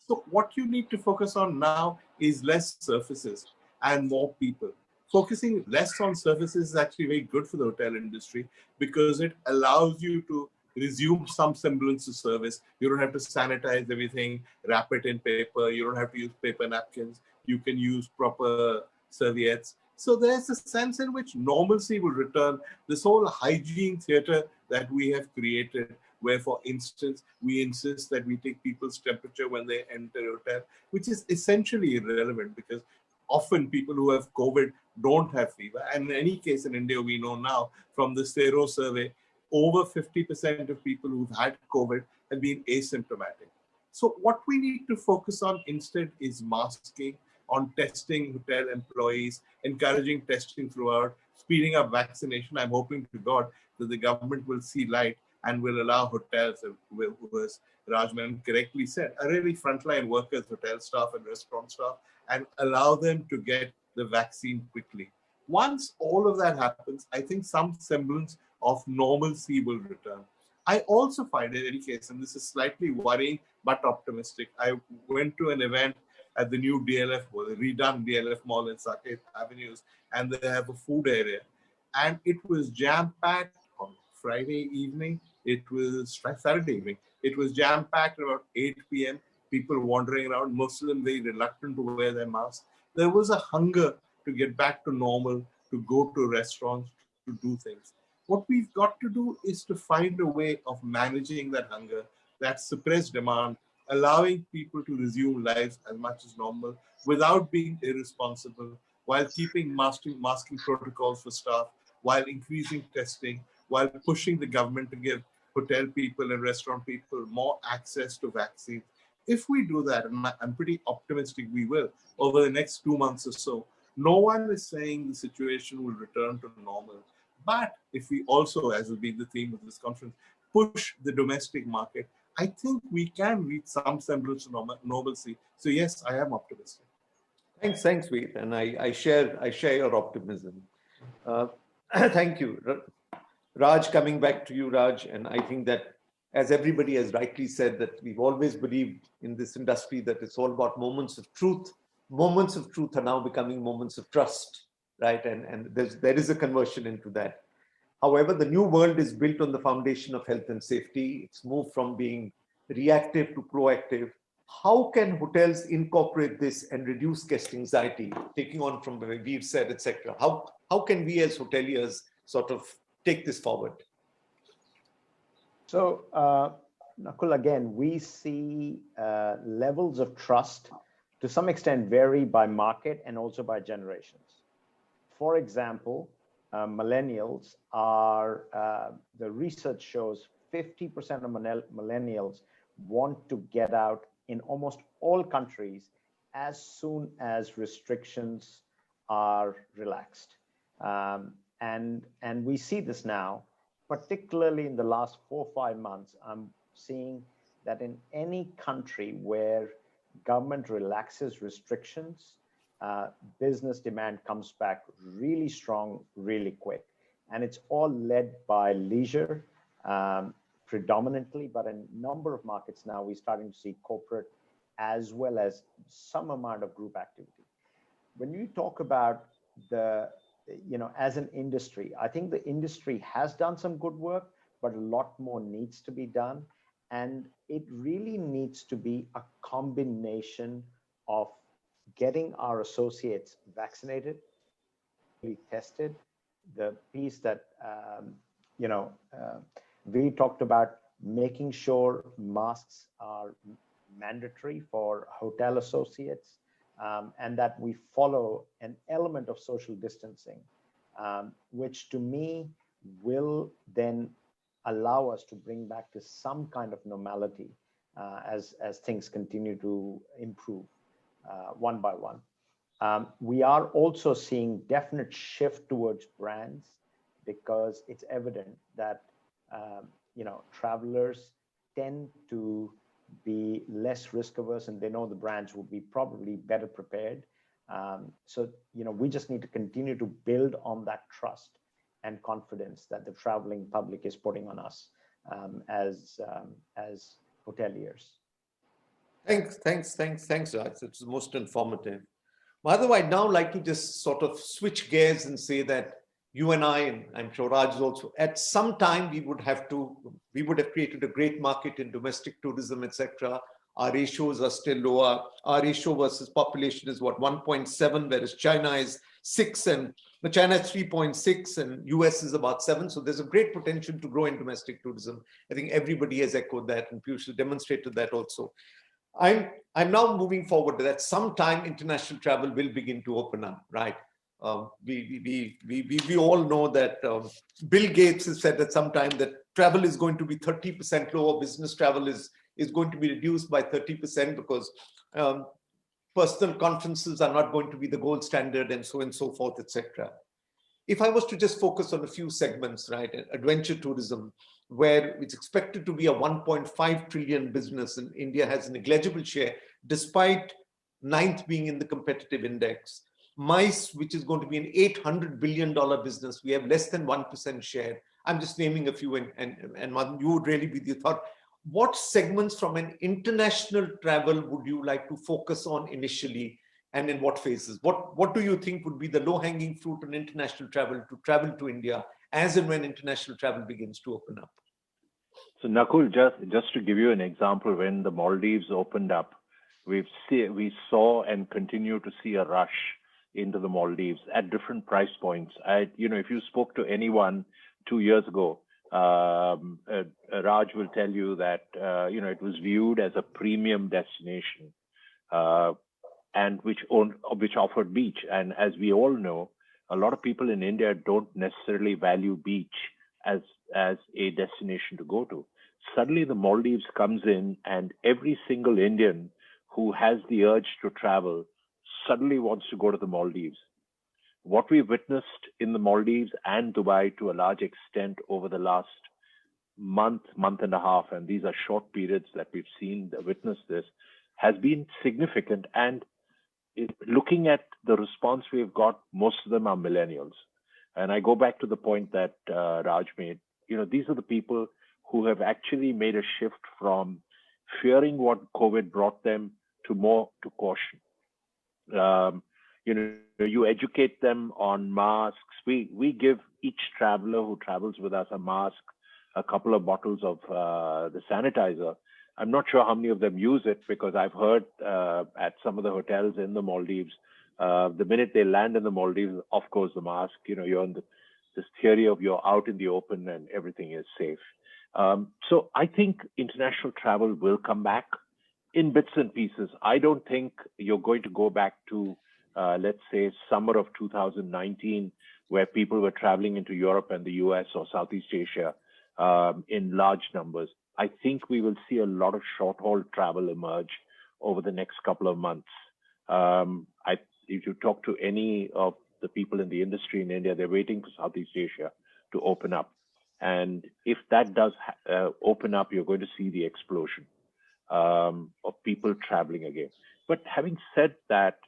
So what you need to focus on now is less surfaces and more people. focusing less on services is actually very good for the hotel industry because it allows you to resume some semblance of service. You don't have to sanitize everything, wrap it in paper. You don't have to use paper napkins. You can use proper serviettes. So there's a sense in which normalcy will return. This whole hygiene theater that we have created, where, for instance, we insist that we take people's temperature when they enter a hotel, which is essentially irrelevant because often people who have COVID don't have fever. And in any case, in India, we know now from the Sero survey, over 50% of people who've had COVID have been asymptomatic. So what we need to focus on instead is masking, on testing hotel employees, encouraging testing throughout, speeding up vaccination. I'm hoping to God that the government will see light and will allow hotels, who, as Rajman correctly said, are really frontline workers, hotel staff and restaurant staff, and allow them to get the vaccine quickly. Once all of that happens, I think some semblance of normalcy will return. I also find in any case, and this is slightly worrying but optimistic, I went to an event at the new DLF, well, the redone DLF Mall in Saket Avenues, and they have a food area. And it was jam-packed on Friday evening. It was Saturday evening. It was jam-packed about 8 p.m. People wandering around, most of them very reluctant to wear their masks. There was a hunger to get back to normal, to go to restaurants, to do things. What we've got to do is to find a way of managing that hunger, that suppressed demand, allowing people to resume lives as much as normal without being irresponsible, while keeping masking protocols for staff, while increasing testing, while pushing the government to give hotel people and restaurant people more access to vaccines. If we do that, and I'm pretty optimistic we will, over the next 2 months or so, no one is saying the situation will return to normal. But if we also, as will be the theme of this conference, push the domestic market, I think we can reach some semblance of normalcy. So yes, I am optimistic. Thanks, Veet, and I share your optimism. Thank you, Raj. Coming back to you, Raj, and I think that, as everybody has rightly said, that we've always believed in this industry that it's all about moments of truth. Moments of truth are now becoming moments of trust, right? And there is a conversion into that. However, the new world is built on the foundation of health and safety. It's moved from being reactive to proactive. How can hotels incorporate this and reduce guest anxiety, taking on from what we've said, etc.? How can we as hoteliers sort of take this forward? So, Nakul, again, we see levels of trust to some extent vary by market and also by generations. For example, millennials are, the research shows 50% of millennials want to get out in almost all countries as soon as restrictions are relaxed. And we see this now, particularly in the last 4 or 5 months. I'm seeing that in any country where government relaxes restrictions, business demand comes back really strong, really quick. And it's all led by leisure, predominantly, but in a number of markets now, we're starting to see corporate as well as some amount of group activity. When you talk about as an industry, I think the industry has done some good work, but a lot more needs to be done. And it really needs to be a combination of getting our associates vaccinated, tested. The piece that, we talked about making sure masks are mandatory for hotel associates, and that we follow an element of social distancing, which to me will then allow us to bring back to some kind of normality as things continue to improve one by one. We are also seeing definite shift towards brands because it's evident that travelers tend to be less risk averse, and they know the brands will be probably better prepared. So we just need to continue to build on that trust and confidence that the traveling public is putting on us as hoteliers. Thanks, Raj. It's most informative. Madhav, I'd now like to just sort of switch gears and say that you and I, and I'm sure Raj is also, at some time we would have created a great market in domestic tourism, etc. Our ratios are still lower. Our ratio versus population is what, 1.7, whereas China is 6, and China is 3.6, and US is about 7. So there's a great potential to grow in domestic tourism. I think everybody has echoed that, and Piyush has demonstrated that also. I'm now moving forward that sometime international travel will begin to open up, right? We all know that Bill Gates has said at some time that travel is going to be 30% lower. Business travel is going to be reduced by 30% because personal conferences are not going to be the gold standard, and so forth, etc. If I was to just focus on a few segments, right, adventure tourism, where it's expected to be a 1.5 trillion business, and India has a negligible share, despite ninth being in the competitive index. MICE, which is going to be an $800 billion business, we have less than 1% share. I'm just naming a few, and you would really be the thought. What segments from an international travel would you like to focus on initially, and in what phases? What do you think would be the low-hanging fruit on international travel to India as and when international travel begins to open up? So Nakul, just to give you an example, when the Maldives opened up, we saw and continue to see a rush into the Maldives at different price points. If you spoke to anyone 2 years ago, Raj will tell you that it was viewed as a premium destination, and which offered beach. And as we all know, a lot of people in India don't necessarily value beach as a destination to go to. Suddenly the Maldives comes in, and every single Indian who has the urge to travel suddenly wants to go to the Maldives. What we witnessed in the Maldives and Dubai to a large extent over the last month and a half, and these are short periods that we've witnessed this, has been significant. And looking at the response we've got, most of them are millennials. And I go back to the point that Raj made. These are the people who have actually made a shift from fearing what COVID brought them to more to caution. You educate them on masks. We give each traveler who travels with us a mask, a couple of bottles of the sanitizer. I'm not sure how many of them use it, because I've heard at some of the hotels in the Maldives, the minute they land in the Maldives, off goes the mask. You're on this theory of you're out in the open and everything is safe. So I think international travel will come back in bits and pieces. I don't think you're going to go back to, let's say, summer of 2019, where people were traveling into Europe and the US or Southeast Asia in large numbers. I think we will see a lot of short-haul travel emerge over the next couple of months. If you talk to any of the people in the industry in India, they're waiting for Southeast Asia to open up. And if that does open up, you're going to see the explosion of people traveling again. But having said that,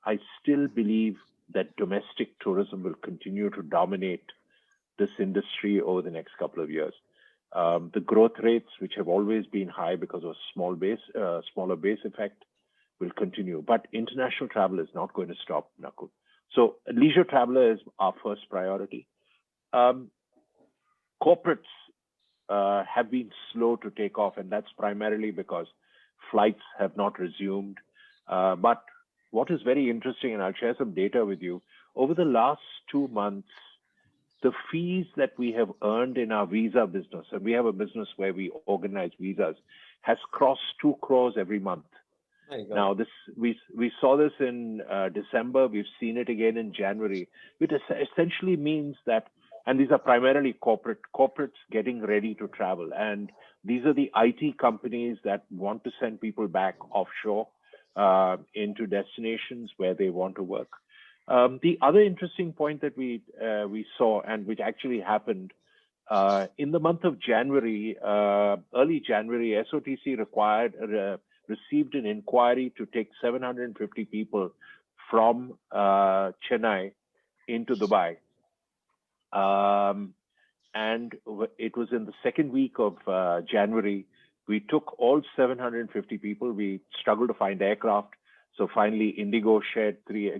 I still believe that domestic tourism will continue to dominate this industry over the next couple of years. The growth rates, which have always been high because of smaller base effect, will continue. But international travel is not going to stop, Nakul. So leisure traveler is our first priority. Corporates have been slow to take off, and that's primarily because flights have not resumed. But what is very interesting, and I'll share some data with you, over the last 2 months, the fees that we have earned in our visa business, and we have a business where we organize visas, has crossed 2 crores every month. Now, we saw this in December. We've seen it again in January. It essentially means that, and these are primarily corporates getting ready to travel. And these are the IT companies that want to send people back offshore into destinations where they want to work. The other interesting point that we saw, and which actually happened in the month of January, early January, SOTC received an inquiry to take 750 people from Chennai into Dubai. And it was in the second week of January. We took all 750 people. We struggled to find aircraft. So finally, Indigo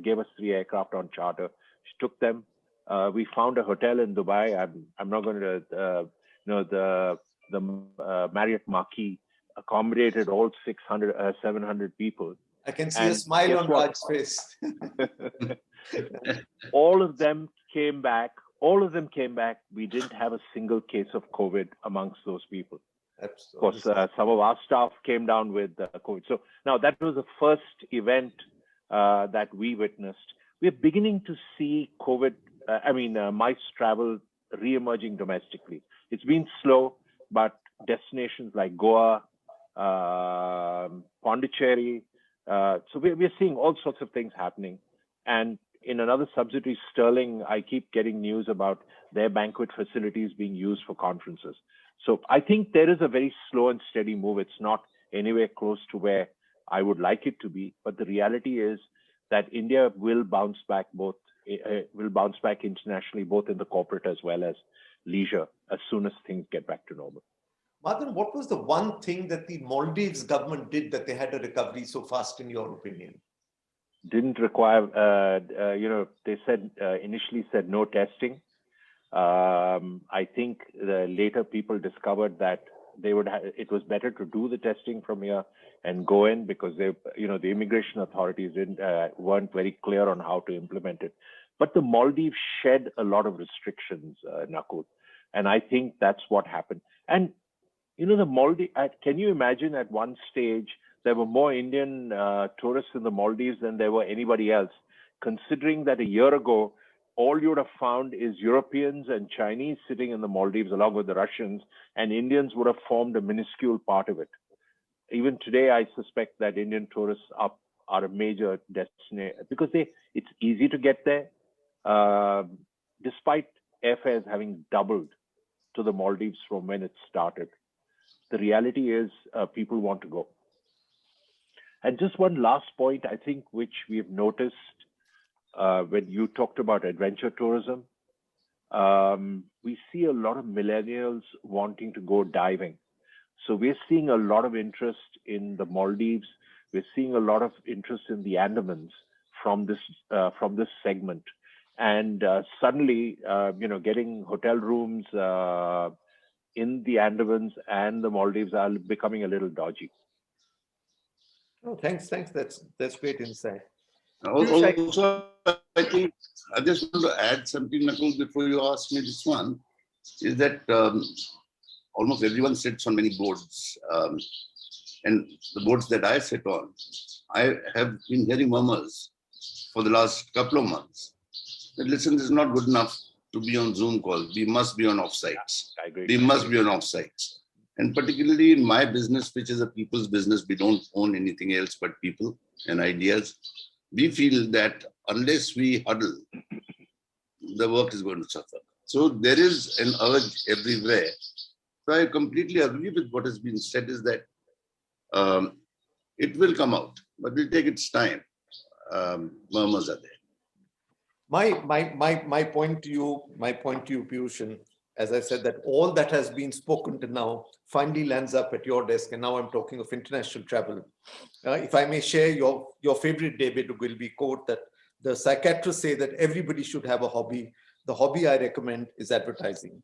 gave us 3 aircraft on charter. She took them. We found a hotel in Dubai. I'm not going to, the Marriott Marquis accommodated all 700 people. I can see a smile on Raj's face. All of them came back. We didn't have a single case of COVID amongst those people. Of course, some of our staff came down with COVID. So now that was the first event that we witnessed. We're beginning to see COVID, MICE travel re-emerging domestically. It's been slow, but destinations like Goa, Pondicherry, so we're seeing all sorts of things happening. And in another subsidiary, Sterling, I keep getting news about their banquet facilities being used for conferences. So I think there is a very slow and steady move. It's not anywhere close to where I would like it to be. But the reality is that India will bounce back internationally, both in the corporate as well as leisure, as soon as things get back to normal. Madan, what was the one thing that the Maldives government did that they had a recovery so fast, in your opinion? Didn't require, they initially said no testing. I think later people discovered that it was better to do the testing from here and go in, because the immigration authorities weren't very clear on how to implement it. But the Maldives shed a lot of restrictions, Nakul, and I think that's what happened. And the Maldives, can you imagine at one stage there were more Indian tourists in the Maldives than there were anybody else, considering that a year ago, all you would have found is Europeans and Chinese sitting in the Maldives along with the Russians, and Indians would have formed a minuscule part of it. Even today, I suspect that Indian tourists are a major destination because it's easy to get there, despite airfares having doubled to the Maldives from when it started. The reality is people want to go. And just one last point, I think, which we've noticed when you talked about adventure tourism, we see a lot of millennials wanting to go diving. So we're seeing a lot of interest in the Maldives. We're seeing a lot of interest in the Andamans from this segment. And suddenly, getting hotel rooms in the Andamans and the Maldives are becoming a little dodgy. Oh, thanks. That's great insight. Also, I think I just want to add something, Nakul, before you ask me this one, is that almost everyone sits on many boards. And the boards that I sit on, I have been hearing murmurs for the last couple of months that, listen, this is not good enough to be on Zoom calls. We must be on offsites. I agree. We must be on offsites. And particularly in my business, which is a people's business, we don't own anything else but people and ideas. We feel that unless we huddle, the work is going to suffer. So there is an urge everywhere. So I completely agree with what has been said, is that it will come out, but will take its time. Murmurs are there. My point to you, Piyush, as I said, that all that has been spoken to now finally lands up at your desk, and now I'm talking of international travel. If I may share your favorite David Ogilvy quote, that the psychiatrists say that everybody should have a hobby. The hobby I recommend is advertising.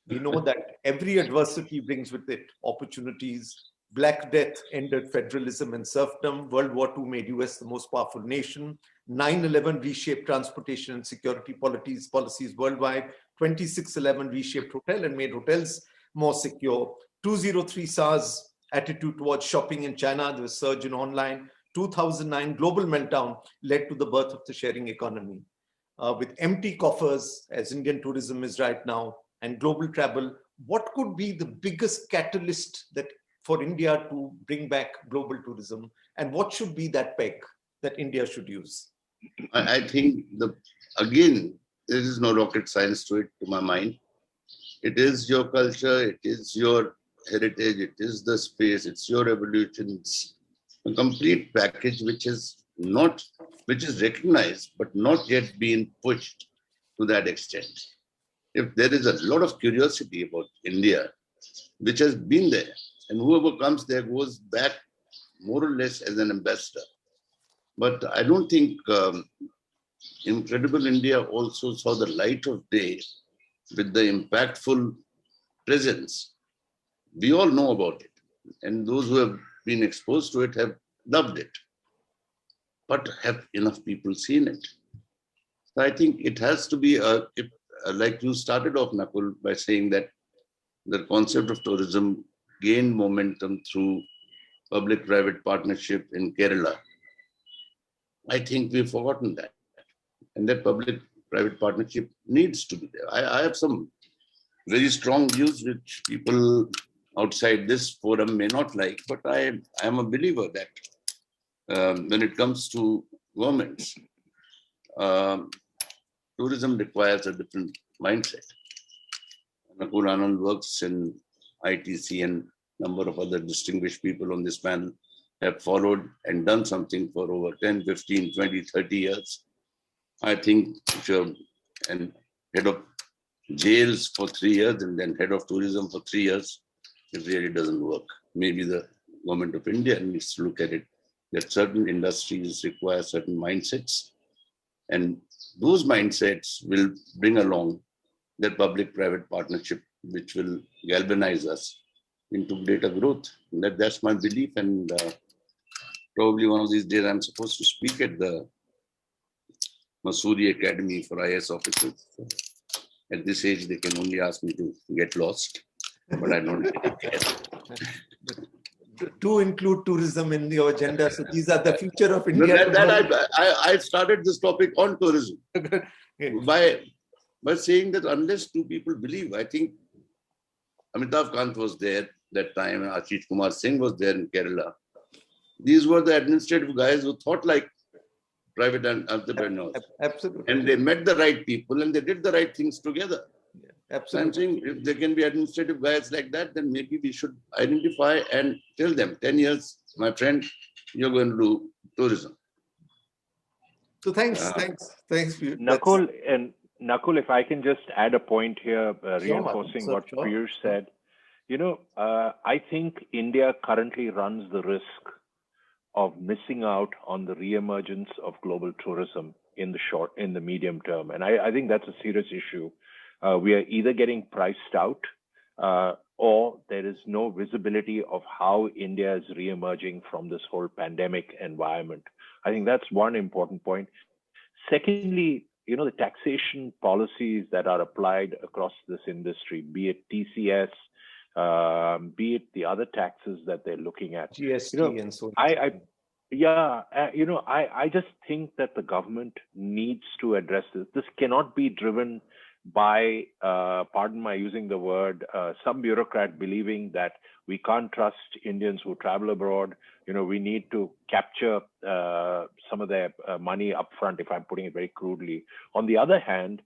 We know that every adversity brings with it opportunities. Black Death ended federalism and serfdom. World War II made US the most powerful nation. 9/11 reshaped transportation and security policies worldwide. 26/11 reshaped hotel and made hotels more secure. 203 SARS attitude towards shopping in China, there was surge in online. 2009 global meltdown led to the birth of the sharing economy. With empty coffers, as Indian tourism is right now, and global travel, what could be the biggest catalyst for India to bring back global tourism? And what should be that peg that India should use? I think, again, there is no rocket science to it, to my mind. It is your culture, it is your heritage, it is the space, it's your evolution. It's a complete package which is recognized, but not yet been pushed to that extent. If there is a lot of curiosity about India, which has been there, and whoever comes there goes back more or less as an ambassador. But I don't think Incredible India also saw the light of day with the impactful presence. We all know about it, and those who have been exposed to it have loved it. But have enough people seen it? So I think it has to be like you started off, Nakul, by saying that the concept of tourism gained momentum through public-private partnership in Kerala. I think we've forgotten that. And that public-private partnership needs to be there. I have some very strong views which people outside this forum may not like, but I am a believer that when it comes to governments, tourism requires a different mindset. Nakul Anand works in ITC, and a number of other distinguished people on this panel have followed and done something for over 10, 15, 20, 30 years. I think if you're head of jails for 3 years and then head of tourism for 3 years, it really doesn't work. Maybe the government of India needs to look at it, that certain industries require certain mindsets, and those mindsets will bring along that public-private partnership, which will galvanize us into greater growth. That's my belief, and probably one of these days I'm supposed to speak at the Masuri Academy for IAS officers. At this age, they can only ask me to get lost, but I don't really care. To include tourism in your agenda, so these are the future of India. I started this topic on tourism by saying that unless two people believe, I think Amitabh Kant was there that time, Ashish Kumar Singh was there in Kerala. These were the administrative guys who thought like private entrepreneurs. Absolutely. And they met the right people and they did the right things together. Yeah, absolutely. I'm saying if there can be administrative guys like that, then maybe we should identify and tell them, 10 years, my friend, you're going to do tourism. So thanks for you. Nakul, if I can just add a point here, reinforcing what Piyush said. I think India currently runs the risk of missing out on the reemergence of global tourism in the medium term. And I think that's a serious issue. We are either getting priced out or there is no visibility of how India is reemerging from this whole pandemic environment. I think that's one important point. Secondly, the taxation policies that are applied across this industry, be it TCS, be it the other taxes that they're looking at. GST and so on. I just think that the government needs to address this. This cannot be driven by, pardon my using the word, some bureaucrat believing that we can't trust Indians who travel abroad. We need to capture some of their money upfront, if I'm putting it very crudely. On the other hand,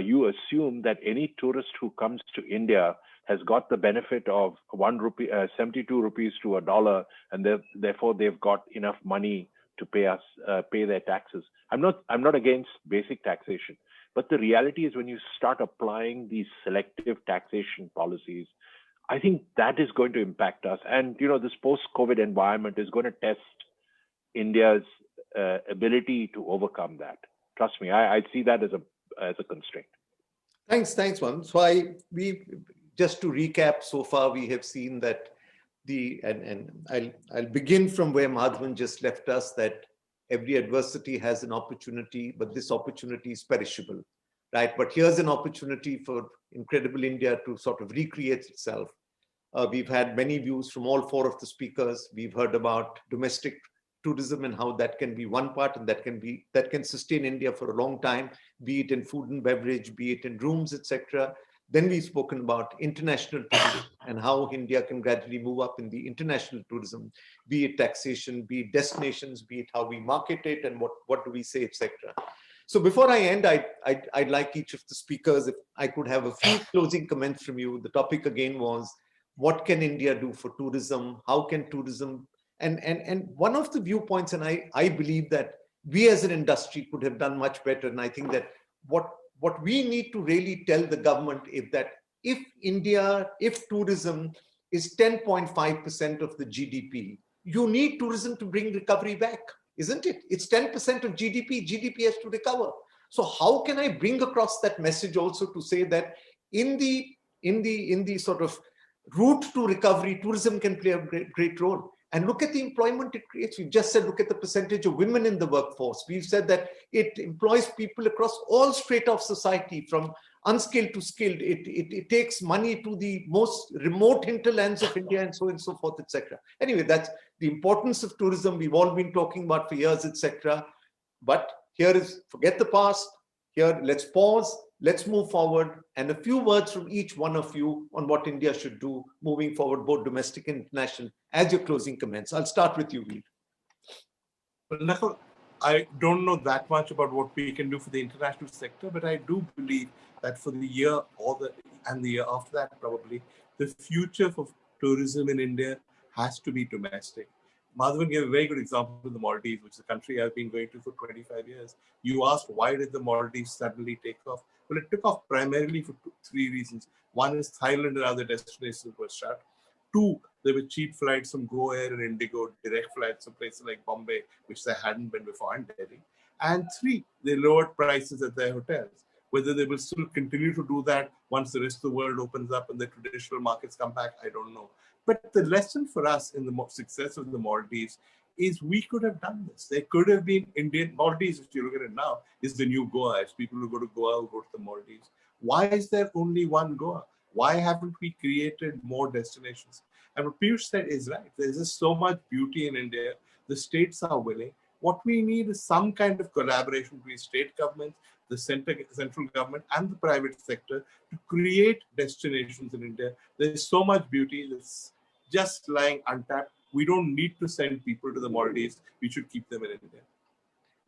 you assume that any tourist who comes to India has got the benefit of 72 rupees to $1, and therefore they've got enough money to pay their taxes. I'm not against basic taxation, but the reality is when you start applying these selective taxation policies, I think that is going to impact us. And this post-COVID environment is going to test India's ability to overcome that. Trust me, I see that as a constraint. Thanks, Juan. So just to recap, so far we have seen that I'll begin from where Madhavan just left us, that every adversity has an opportunity, but this opportunity is perishable, right? But here's an opportunity for Incredible India to sort of recreate itself. We've had many views from all four of the speakers. We've heard about domestic tourism and how that can be one part, and that can sustain India for a long time, be it in food and beverage, be it in rooms, etc. Then we've spoken about international tourism and how India can gradually move up in the international tourism, be it taxation, be it destinations, be it how we market it and what do we say, etc. So before I end, I'd like each of the speakers, if I could have a few closing comments from you. The topic again was, what can India do for tourism? How can tourism, and one of the viewpoints, and I believe that we as an industry could have done much better. And I think that what we need to really tell the government is that if tourism is 10.5% of the GDP, you need tourism to bring recovery back. isn't it? It's 10% of GDP. GDP has to recover. So how can I bring across that message also to say that in the sort of route to recovery, tourism can play a great role. And look at the employment it creates. We've just said, look at the percentage of women in the workforce. We've said that it employs people across all strata of society, from unskilled to skilled. It takes money to the most remote hinterlands of India, and so on and so forth, etc. Anyway, that's the importance of tourism. We've all been talking about for years, etc. But here is, forget the past. Here, let's pause. Let's move forward, and a few words from each one of you on what India should do moving forward, both domestic and international, as your closing comments. I'll start with you, Veer. Well, Nakul, I don't know that much about what we can do for the international sector, but I do believe that for the year and the year after that, probably, the future for tourism in India has to be domestic. Madhavan gave a very good example of the Maldives, which is a country I've been going to for 25 years. You asked, why did the Maldives suddenly take off? Well, it took off primarily for three reasons. One is Thailand and other destinations were shut. Two, there were cheap flights from Go Air and Indigo, direct flights from places like Bombay, which there hadn't been before, and Delhi. And three, they lowered prices at their hotels. Whether they will still continue to do that once the rest of the world opens up and the traditional markets come back, I don't know. But the lesson for us in the success of the Maldives is we could have done this. There could have been Indian Maldives, if you look at it now, is the new Goa. It's people who go to Goa who go to the Maldives. Why is there only one Goa? Why haven't we created more destinations? And what Piyush said is right. There's just so much beauty in India. The states are willing. What we need is some kind of collaboration between state governments, the central government, and the private sector to create destinations in India. There's so much beauty that's just lying untapped. We don't need to send people to the Maldives. We should keep them in India.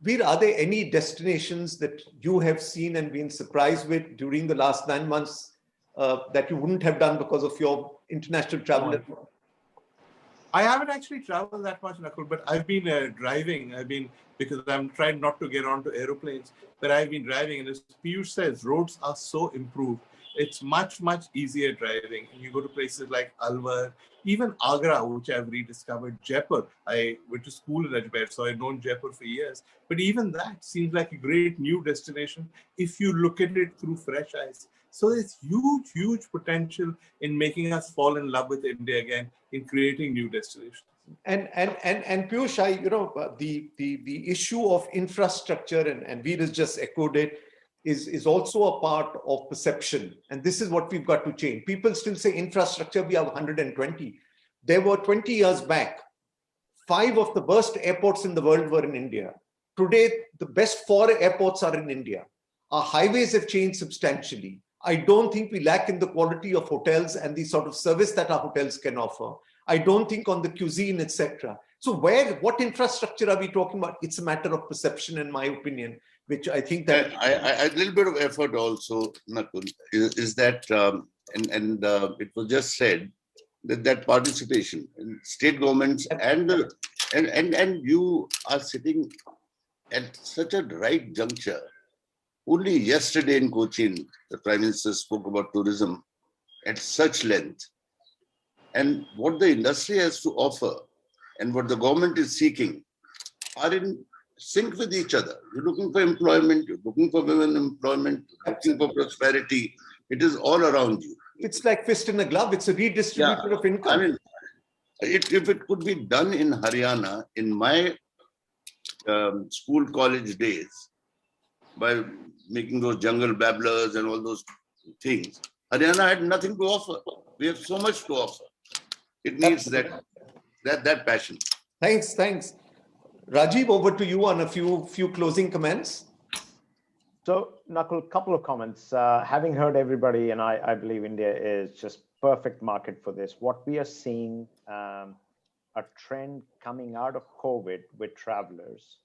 Veer, are there any destinations that you have seen and been surprised with during the last 9 months that you wouldn't have done because of your international travel? I haven't actually traveled that much, Nakul, but I've been driving. Because I'm trying not to get onto aeroplanes, but I've been driving. And as Piyush says, roads are so improved. It's much, much easier driving. And you go to places like Alwar, even Agra, which I've rediscovered, Jaipur. I went to school in Ajmer, so I've known Jaipur for years. But even that seems like a great new destination if you look at it through fresh eyes. So there's huge, huge potential in making us fall in love with India again, in creating new destinations. And Piyush, the issue of infrastructure, and Veer has just echoed it, is also a part of perception. And this is what we've got to change. People still say infrastructure, we have 120. There were 20 years back, 5 of the worst airports in the world were in India. Today, the best 4 airports are in India. Our highways have changed substantially. I don't think we lack in the quality of hotels and the sort of service that our hotels can offer. I don't think on the cuisine, etc. So what infrastructure are we talking about? It's a matter of perception, in my opinion, which I think that... A little bit of effort also, Nakul, is that, it was just said, that participation in state governments and you are sitting at such a right juncture. Only yesterday in Cochin, the Prime Minister spoke about tourism at such length. And what the industry has to offer and what the government is seeking are in sync with each other. You're looking for employment, you're looking for women employment, you're looking for prosperity. It is all around you. It's like fist in a glove. It's a redistributor of income. I mean, if it could be done in Haryana, in my school, college days, by making those jungle babblers and all those things, Haryana had nothing to offer. We have so much to offer. It needs that passion. Thanks. Rajiv, over to you on a few closing comments. So, Nakul, a couple of comments. Having heard everybody, and I believe India is just perfect market for this. What we are seeing, a trend coming out of COVID with travelers,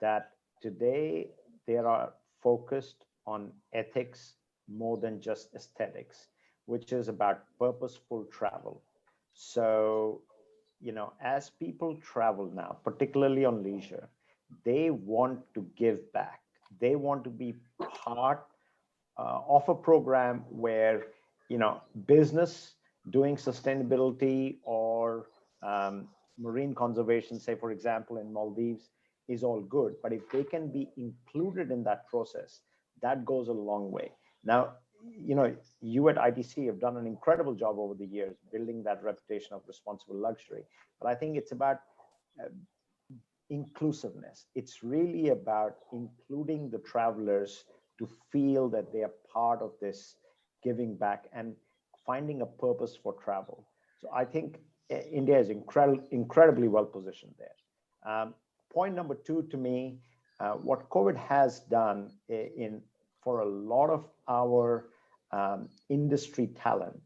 that today they are focused on ethics more than just aesthetics, which is about purposeful travel. So, as people travel now, particularly on leisure, they want to give back. They want to be part of a program where, business doing sustainability or marine conservation, say, for example, in Maldives, is all good, but if they can be included in that process, that goes a long way. Now, you at ITC have done an incredible job over the years building that reputation of responsible luxury, but I think it's about inclusiveness. It's really about including the travelers to feel that they are part of this giving back and finding a purpose for travel. So I think India is incredibly well positioned there. Point number two to me, what COVID has done for a lot of our industry talent,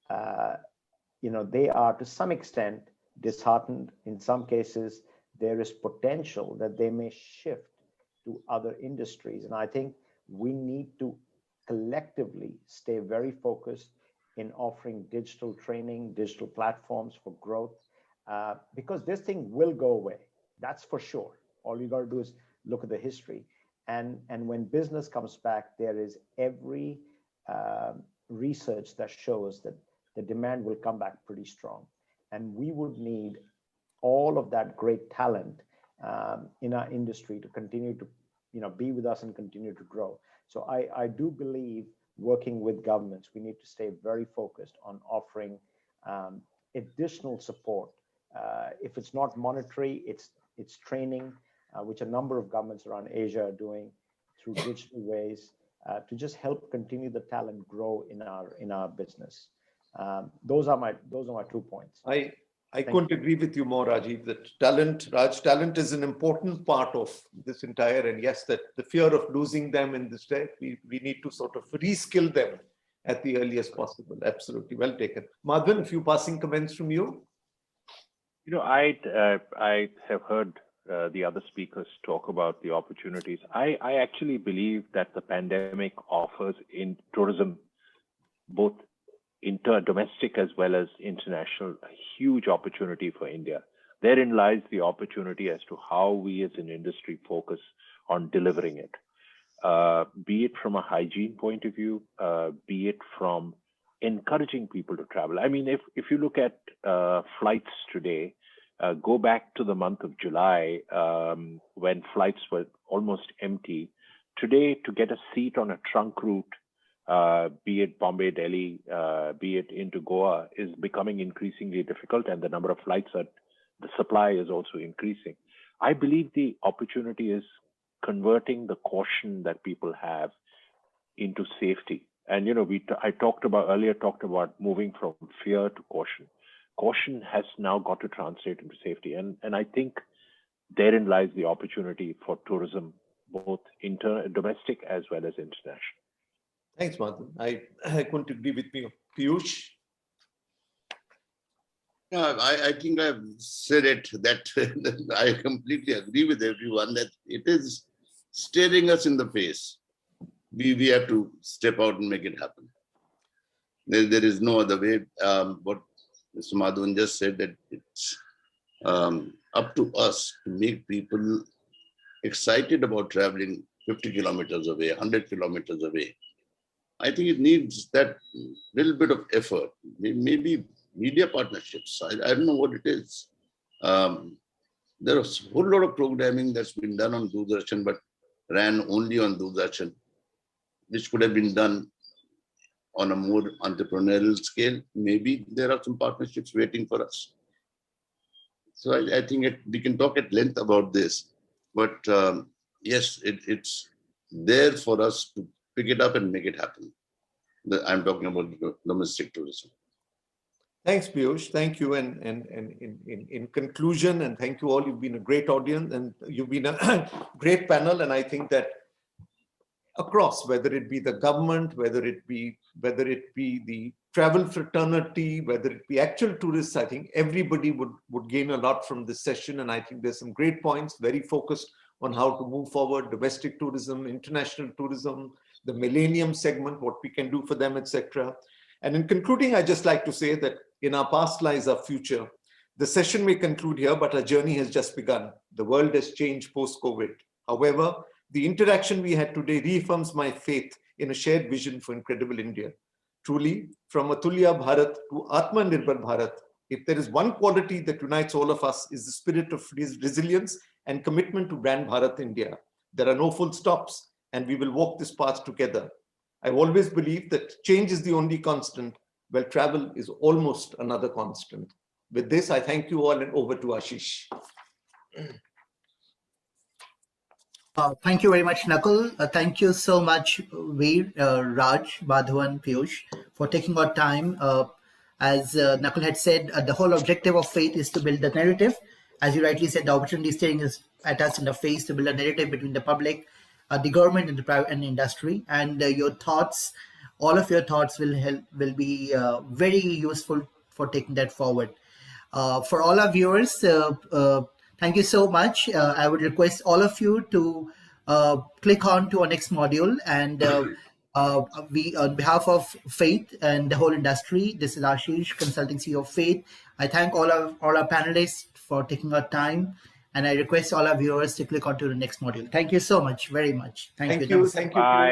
they are to some extent disheartened. In some cases, there is potential that they may shift to other industries. And I think we need to collectively stay very focused in offering digital training, digital platforms for growth, because this thing will go away. That's for sure. All you got to do is look at the history. And when business comes back, there is every research that shows that the demand will come back pretty strong. And we would need all of that great talent in our industry to continue to be with us and continue to grow. So I do believe, working with governments, we need to stay very focused on offering additional support. If it's not monetary, it's training, which a number of governments around Asia are doing through digital ways to just help continue the talent grow in our business. Those are my 2 points. I couldn't agree with you more, Rajiv, that talent is an important part of this entire, and yes, that the fear of losing them in this day, we need to sort of reskill them at the earliest possible. Absolutely, well taken. Madhavan, a few passing comments from you? I have heard the other speakers talk about the opportunities. I actually believe that the pandemic offers in tourism, both domestic as well as international, a huge opportunity for India. Therein lies the opportunity as to how we as an industry focus on delivering it, be it from a hygiene point of view, be it from encouraging people to travel. I mean, if you look at flights today, go back to the month of July when flights were almost empty. Today, to get a seat on a trunk route, be it Bombay, Delhi, be it into Goa, is becoming increasingly difficult, and the number of flights the supply is also increasing. I believe the opportunity is converting the caution that people have into safety. And I talked about moving from fear to caution. Caution has now got to translate into safety, and I think therein lies the opportunity for tourism, both domestic as well as international. Thanks, Madhavan. I couldn't agree with you. Piyush? Yeah, I think I've said it, that I completely agree with everyone that it is staring us in the face. We have to step out and make it happen. There is no other way. What Mr. Madhavan just said, that it's up to us to make people excited about traveling 50 kilometers away, 100 kilometers away. I think it needs that little bit of effort, maybe media partnerships. I don't know what it is. There's a whole lot of programming that's been done on Doordarshan, but ran only on Doordarshan, which could have been done on a more entrepreneurial scale. Maybe there are some partnerships waiting for us. So I think we can talk at length about this, but yes, it's there for us to pick it up and make it happen. I'm talking about domestic tourism. Thanks, Piyush. Thank you. And in conclusion, and thank you all, you've been a great audience and you've been a great panel. And I think that across, whether it be the government, whether it be the travel fraternity, whether it be actual tourists, I think everybody would gain a lot from this session. And I think there's some great points, very focused on how to move forward, domestic tourism, international tourism, the millennium segment, what we can do for them, etc. And in concluding, I just like to say that in our past lies our future. The session may conclude here, but our journey has just begun. The world has changed post-COVID. However, the interaction we had today reaffirms my faith in a shared vision for incredible India. Truly, from Atulya Bharat to Atmanirbhar Bharat, if there is one quality that unites all of us, is the spirit of resilience and commitment to Brand Bharat India. There are no full stops, and we will walk this path together. I've always believed that change is the only constant, while travel is almost another constant. With this, I thank you all, and over to Ashish. Thank you very much, Nakul. Thank you so much, Veer, Raj, Madhavan, Piyush, for taking our time. As Nakul had said, the whole objective of Faith is to build the narrative. As you rightly said, the opportunity steering is at us in the face to build a narrative between the public, the government, and the private and industry. And your thoughts, all of your thoughts, will be very useful for taking that forward. For all our viewers, thank you so much. I would request all of you to click on to our next module. And we, on behalf of Faith and the whole industry, this is Ashish, Consulting CEO of Faith. I thank all our panelists for taking our time. And I request all our viewers to click on to the next module. Thank you so much, very much. Thank you. Thank you.